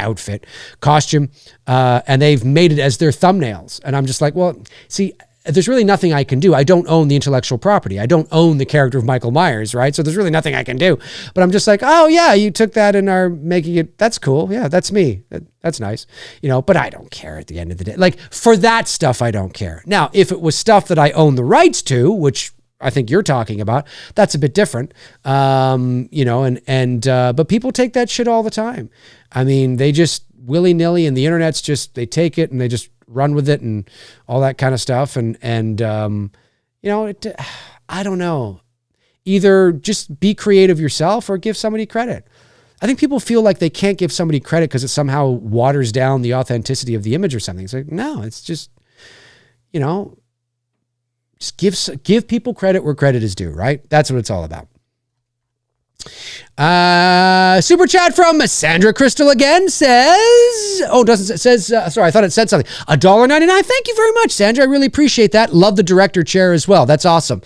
costume, and they've made it as their thumbnails. And I'm just like, well, see, there's really nothing I can do. I don't own the intellectual property. I don't own the character of Michael Myers, right? So there's really nothing I can do. But I'm just like, oh yeah, you took that and are making it, that's cool. Yeah, that's me. That's nice. But I don't care at the end of the day. Like for that stuff, I don't care. Now, if it was stuff that I own the rights to, which I think you're talking about, that's a bit different. But people take that shit all the time. I mean, they just willy-nilly, and the internet's just, they take it and they just run with it and all that kind of stuff. And I don't know. Either just be creative yourself or give somebody credit. I think people feel like they can't give somebody credit because it somehow waters down the authenticity of the image or something. It's like, no, it's just, just give people credit where credit is due, right? That's what it's all about. Super chat from Sandra Crystal again says, sorry, I thought it said something. $1.99. Thank you very much, Sandra. I really appreciate that. Love the director chair as well. That's awesome.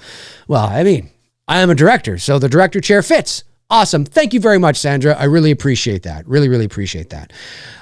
Well, I mean, I am a director, so the director chair fits. Awesome. Thank you very much, Sandra. I really appreciate that. Really, really appreciate that.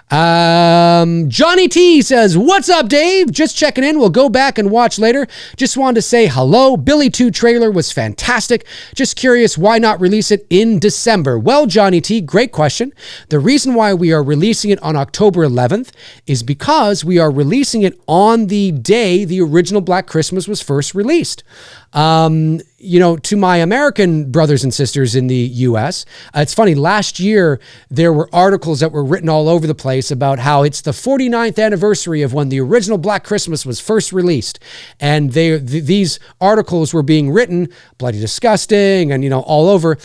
Johnny T says, what's up, Dave? Just checking in. We'll go back and watch later. Just wanted to say hello. Billy 2 trailer was fantastic. Just curious, why not release it in December? Well, Johnny T, great question. The reason why we are releasing it on October 11th is because we are releasing it on the day the original Black Christmas was first released. To my American brothers and sisters in the US, it's funny, last year there were articles that were written all over the place about how it's the 49th anniversary of when the original Black Christmas was first released. And these articles were being written, bloody disgusting, and all over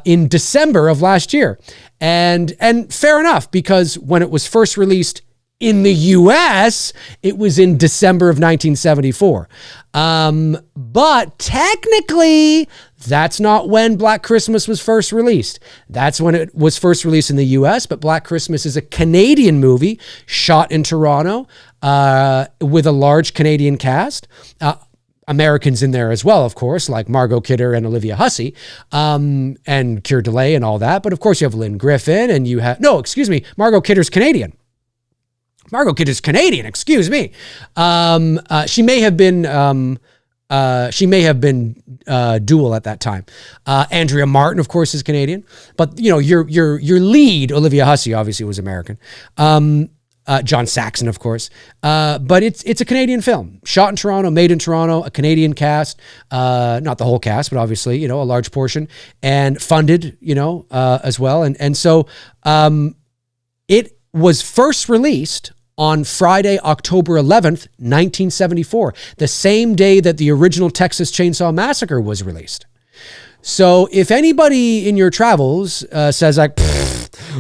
in December of last year. And fair enough, because when it was first released in the US, it was in December of 1974. But technically, that's not when Black Christmas was first released. That's when it was first released in the US, but Black Christmas is a Canadian movie shot in Toronto with a large Canadian cast. Americans in there as well, of course, like Margot Kidder and Olivia Hussey, and Keir Dullea and all that. But of course, you have Lynn Griffin and Margot Kidder's Canadian. Margot Kidder's Canadian, excuse me. She may have been dual at that time. Andrea Martin, of course, is Canadian, but your lead, Olivia Hussey, obviously was American. John Saxon, of course. But it's a Canadian film, shot in Toronto, made in Toronto, a Canadian cast, not the whole cast, but obviously, a large portion, and funded, as well. And so it was first released on Friday, October 11th, 1974, the same day that the original Texas Chainsaw Massacre was released. So if anybody in your travels says like,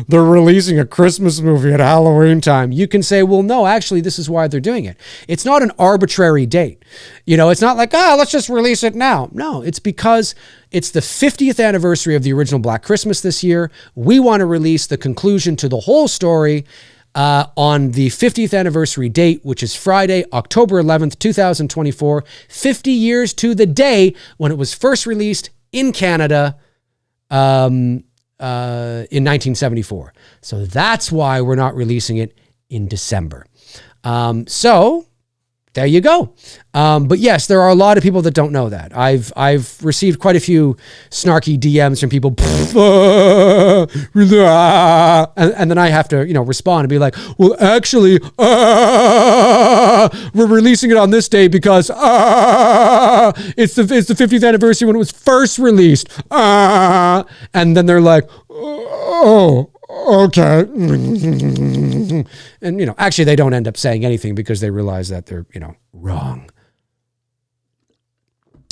they're releasing a Christmas movie at Halloween time, you can say, well, no, actually, this is why they're doing it. It's not an arbitrary date. It's not like, let's just release it now. No, it's because it's the 50th anniversary of the original Black Christmas this year. We want to release the conclusion to the whole story on the 50th anniversary date, which is Friday, October 11th, 2024, 50 years to the day when it was first released in Canada in 1974. So that's why we're not releasing it in December. So there you go. But yes, there are a lot of people that don't know that. I've received quite a few snarky DMs from people, and then I have to, respond and be like, well, actually, we're releasing it on this day because it's the 50th anniversary when it was first released. And then they're like, oh, okay. And, actually they don't end up saying anything because they realize that they're, wrong.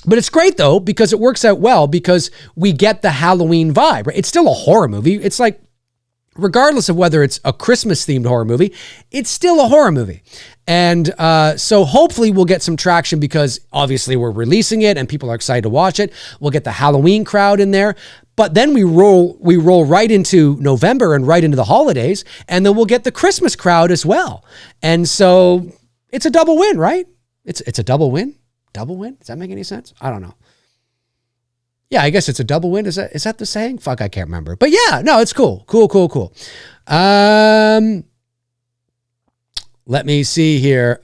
But it's great though, because it works out well because we get the Halloween vibe, right? It's still a horror movie. It's like, regardless of whether it's a Christmas themed horror movie, it's still a horror movie. And so hopefully we'll get some traction because obviously we're releasing it and people are excited to watch it. We'll get the Halloween crowd in there. But then we roll right into November and right into the holidays, and then we'll get the Christmas crowd as well. And so it's a double win, right? It's a double win? Double win? Does that make any sense? I don't know. Yeah, I guess it's a double win. Is that the saying? Fuck, I can't remember. But yeah, no, it's cool. Cool. Let me see here.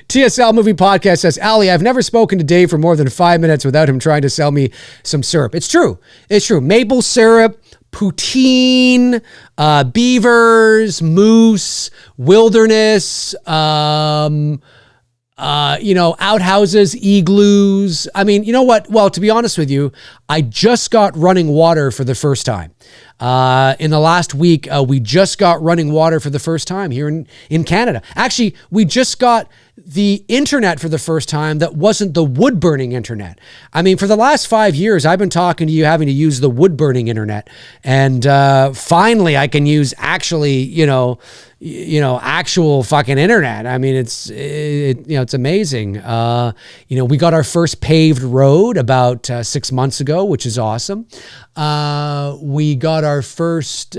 TSL Movie Podcast says, Ali, I've never spoken to Dave for more than 5 minutes without him trying to sell me some syrup. It's true. Maple syrup, poutine, beavers, moose, wilderness, outhouses, igloos. I mean, you know what? Well, to be honest with you, I just got running water for the first time. In the last week, we just got running water for the first time here in Canada. Actually, we just got the internet for the first time that wasn't the wood burning internet. I mean, for the last 5 years, I've been talking to you having to use the wood burning internet. And finally, I can use actually, actual fucking internet. I mean, it's amazing. We got our first paved road about 6 months ago, which is awesome. We got our first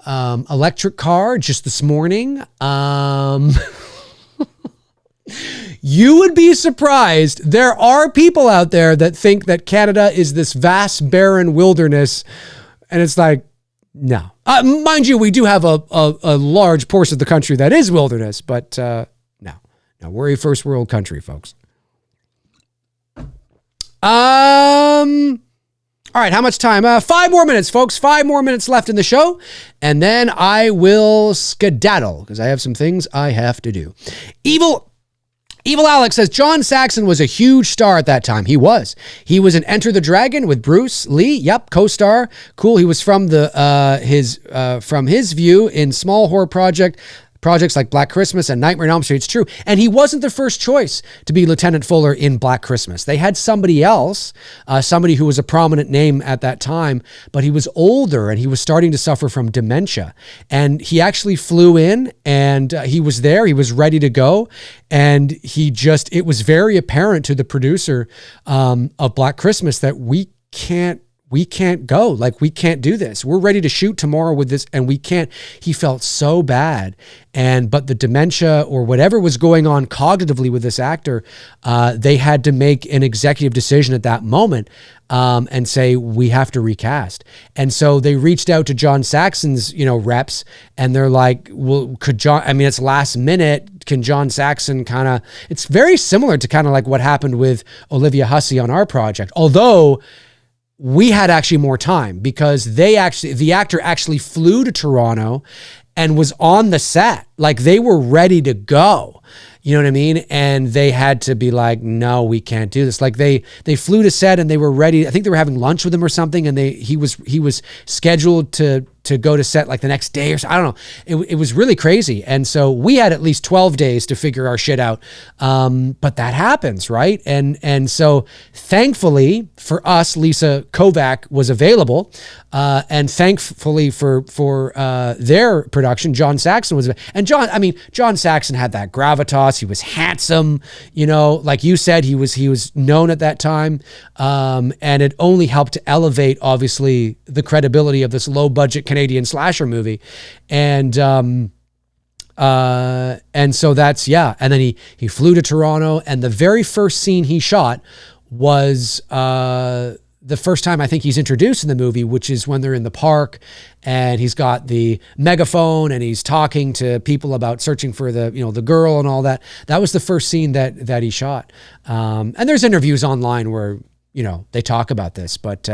electric car just this morning. You would be surprised. There are people out there that think that Canada is this vast, barren wilderness. And it's like, no. Mind you, we do have a large portion of the country that is wilderness, but no. We're a first world country, folks. All right, how much time? 5 more minutes, folks. 5 more minutes left in the show. And then I will skedaddle because I have some things I have to do. Evil Alex says, John Saxon was a huge star at that time. He was in Enter the Dragon with Bruce Lee. Yep. Co-star. Cool. He was from his view in small horror projects like Black Christmas and Nightmare on Elm Street. It's true. And he wasn't the first choice to be Lieutenant Fuller in Black Christmas. They had somebody else, somebody who was a prominent name at that time, but he was older and he was starting to suffer from dementia. And he actually flew in and he was there. He was ready to go. And it was very apparent to the producer of Black Christmas that we can't go. Like, we can't do this. We're ready to shoot tomorrow with this and we can't. He felt so bad. But the dementia or whatever was going on cognitively with this actor, they had to make an executive decision at that moment and say, we have to recast. And so they reached out to John Saxon's, reps, and they're like, well, it's last minute. Can John Saxon it's very similar to kind of like what happened with Olivia Hussey on our project. Although we had actually more time because the actor actually flew to Toronto and was on the set. Like, they were ready to go. You know what I mean? And they had to be like, no, we can't do this. Like, they flew to set and they were ready. I think they were having lunch with him or something. And he was scheduled to go to set like the next day or so. I don't know. It was really crazy. And so we had at least 12 days to figure our shit out. But that happens, right? And so thankfully for us, Lisa Kovac was available. And thankfully for their production, John Saxon was, and John Saxon had that gravitas. He was handsome, like you said, he was known at that time. And it only helped to elevate, obviously, the credibility of this low budget Canadian slasher movie. And so that's, yeah. And then he flew to Toronto, and the very first scene he shot was, the first time I think he's introduced in the movie, which is when they're in the park and he's got the megaphone and he's talking to people about searching for the girl and all that. That was the first scene that he shot. And there's interviews online where, they talk about this, but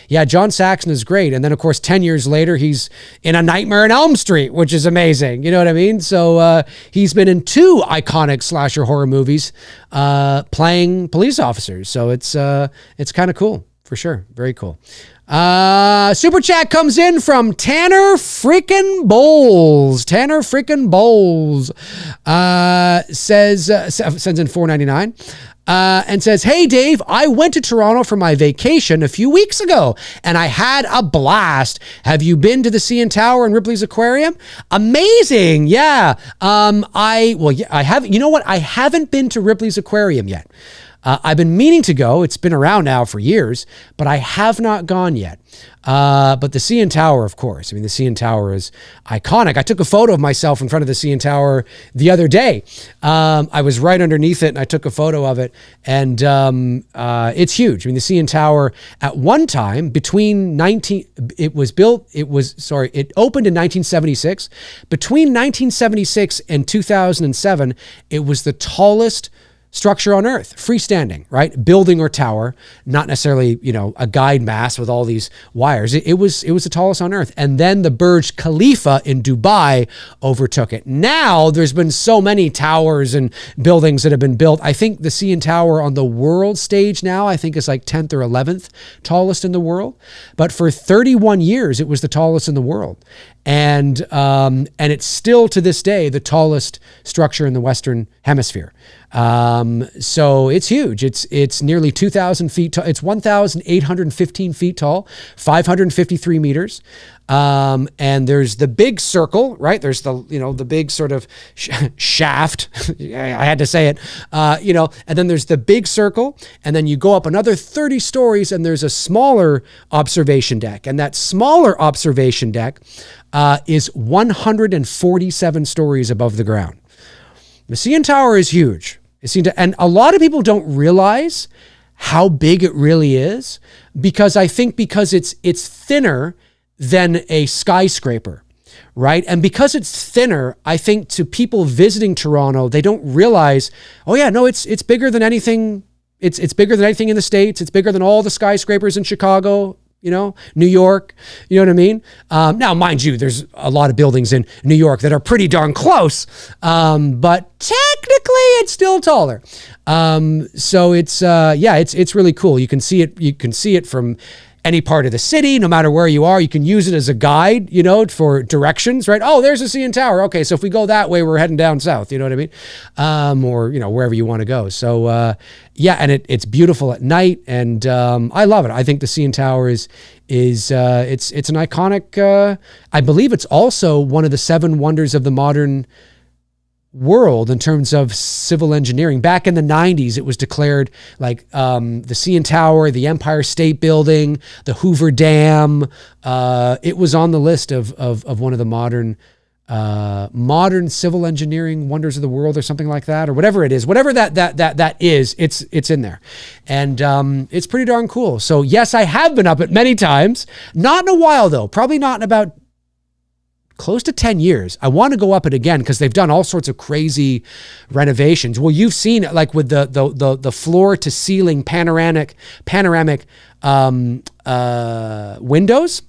yeah, John Saxon is great. And then of course, 10 years later, he's in A Nightmare on Elm Street, which is amazing. You know what I mean? So he's been in 2 iconic slasher horror movies, playing police officers. So it's kind of cool. For sure. Very cool. Super chat comes in from Tanner freaking Bowles. Tanner freaking Bowles sends in $4.99 and says, hey, Dave, I went to Toronto for my vacation a few weeks ago and I had a blast. Have you been to the CN Tower and Ripley's Aquarium? Amazing. Yeah. I have. You know what? I haven't been to Ripley's Aquarium yet. I've been meaning to go. It's been around now for years, but I have not gone yet. But the CN Tower, of course. I mean, the CN Tower is iconic. I took a photo of myself in front of the CN Tower the other day. I was right underneath it and I took a photo of it. And it's huge. I mean, the CN Tower at one time it opened in 1976. Between 1976 and 2007, it was the tallest structure on Earth, freestanding, right? Building or tower, not necessarily, a guide mast with all these wires. It was the tallest on Earth. And then the Burj Khalifa in Dubai overtook it. Now there's been so many towers and buildings that have been built. I think the CN Tower on the world stage now, I think is like 10th or 11th tallest in the world. But for 31 years, it was the tallest in the world. And it's still to this day the tallest structure in the Western Hemisphere. So it's huge. It's nearly 2,000 feet tall. It's 1,815 feet tall, 553 meters. And there's the big circle, right? There's the big sort of shaft. I had to say it, and then there's the big circle, and then you go up another 30 stories and there's a smaller observation deck. And that smaller observation deck, is 147 stories above the ground. The CN Tower is huge. And a lot of people don't realize how big it really is because it's thinner than a skyscraper, right? And because it's thinner, I think to people visiting Toronto, they don't realize, it's bigger than anything. It's bigger than anything in the States. It's bigger than all the skyscrapers in Chicago, New York, you know what I mean? Now, mind you, there's a lot of buildings in New York that are pretty darn close, but technically it's still taller. So it's really cool. You can see it from any part of the city, no matter where you are. You can use it as a guide, for directions, right? Oh, there's a CN Tower. Okay, so if we go that way, we're heading down south, you know what I mean? Or, wherever you want to go. So, and it's beautiful at night, and I love it. I think the CN Tower is it's an iconic, I believe it's also one of the 7 wonders of the modern world in terms of civil engineering. Back in the 90s, it was declared like the CN Tower, the Empire State Building, the Hoover Dam. It was on the list of one of the modern civil engineering wonders of the world or something like that, or whatever it is, whatever that is, it's in there. And it's pretty darn cool. So yes, I have been up it many times, not in a while though, probably not in about close to 10 years. I want to go up it again because they've done all sorts of crazy renovations. Well, you've seen it like with the floor to ceiling panoramic windows.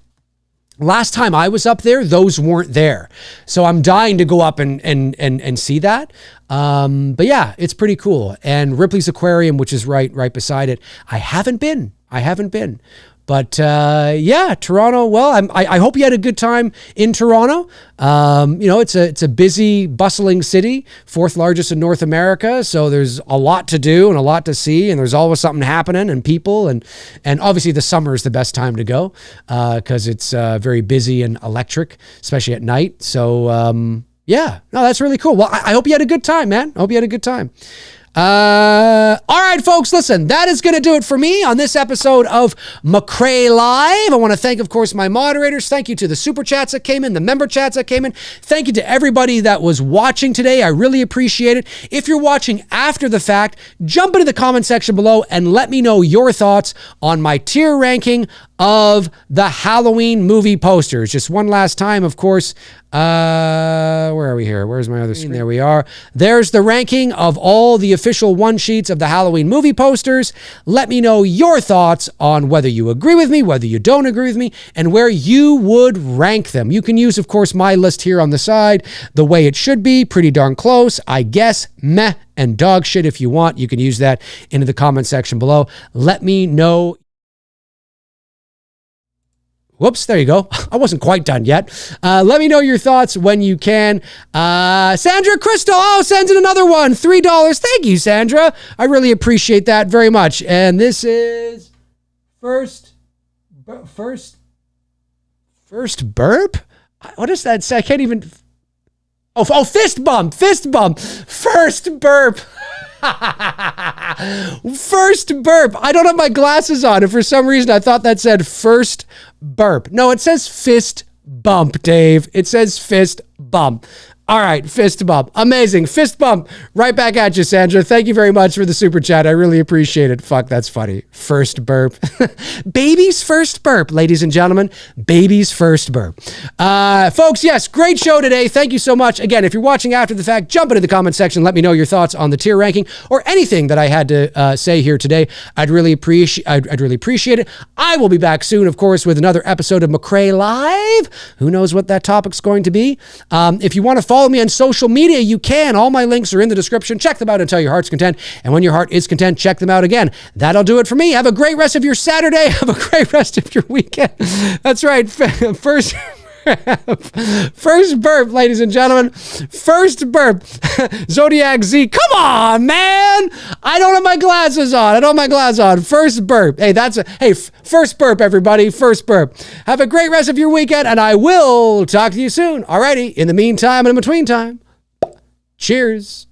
Last time I was up there, those weren't there. So I'm dying to go up and see that. But yeah, it's pretty cool. And Ripley's Aquarium, which is right beside it, I haven't been. But Toronto. Well, I hope you had a good time in Toronto. It's a busy, bustling city, 4th largest in North America. So there's a lot to do and a lot to see, and there's always something happening and people, and obviously the summer is the best time to go because it's very busy and electric, especially at night. So that's really cool. Well, I hope you had a good time, man. I hope you had a good time. All right, folks, listen, that is going to do it for me on this episode of McRae Live. I want to thank, of course, my moderators. Thank you to the super chats that came in, the member chats that came in. Thank you to everybody that was watching today. I really appreciate it. If you're watching after the fact, jump into the comment section below and let me know your thoughts on my tier ranking of the Halloween movie posters. Just one last time, of course. Where are we here? Where's my other screen? There we are. There's the ranking of all the official one sheets of the Halloween movie posters. Let me know your thoughts on whether you agree with me, whether you don't agree with me, and where you would rank them. You can use, of course, my list here on the side, the way it should be, pretty darn close, I guess, meh, and dog shit if you want. You can use that into the comment section below. Let me know. Whoops, there you go. I wasn't quite done yet. Let me know your thoughts when you can. Sandra Crystal, sends in another one. $3. Thank you, Sandra. I really appreciate that very much. And this is first burp? What does that say? I can't even... Oh, fist bump. First burp. First burp. I don't have my glasses on, and for some reason I thought that said first burp. No, it says fist bump, Dave. It says fist bump. All right, fist bump. Amazing. Fist bump. Right back at you, Sandra. Thank you very much for the super chat. I really appreciate it. Fuck, that's funny. First burp. Baby's first burp, ladies and gentlemen. Baby's first burp. Folks, yes, great show today. Thank you so much. Again, if you're watching after the fact, jump into the comment section. Let me know your thoughts on the tier ranking or anything that I had to say here today. I'd really appreciate it. I will be back soon, of course, with another episode of McRae Live. Who knows what that topic's going to be? If you want to follow me on social media, you can. All my links are in the description. Check them out until your heart's content. And when your heart is content, check them out again. That'll do it for me. Have a great rest of your Saturday. Have a great rest of your weekend. That's right. First burp, ladies and gentlemen. First burp. Zodiac Z. Come on, man. I don't have my glasses on. First burp. Hey, first burp, everybody. First burp. Have a great rest of your weekend, and I will talk to you soon. Alrighty. In the meantime and in between time, cheers.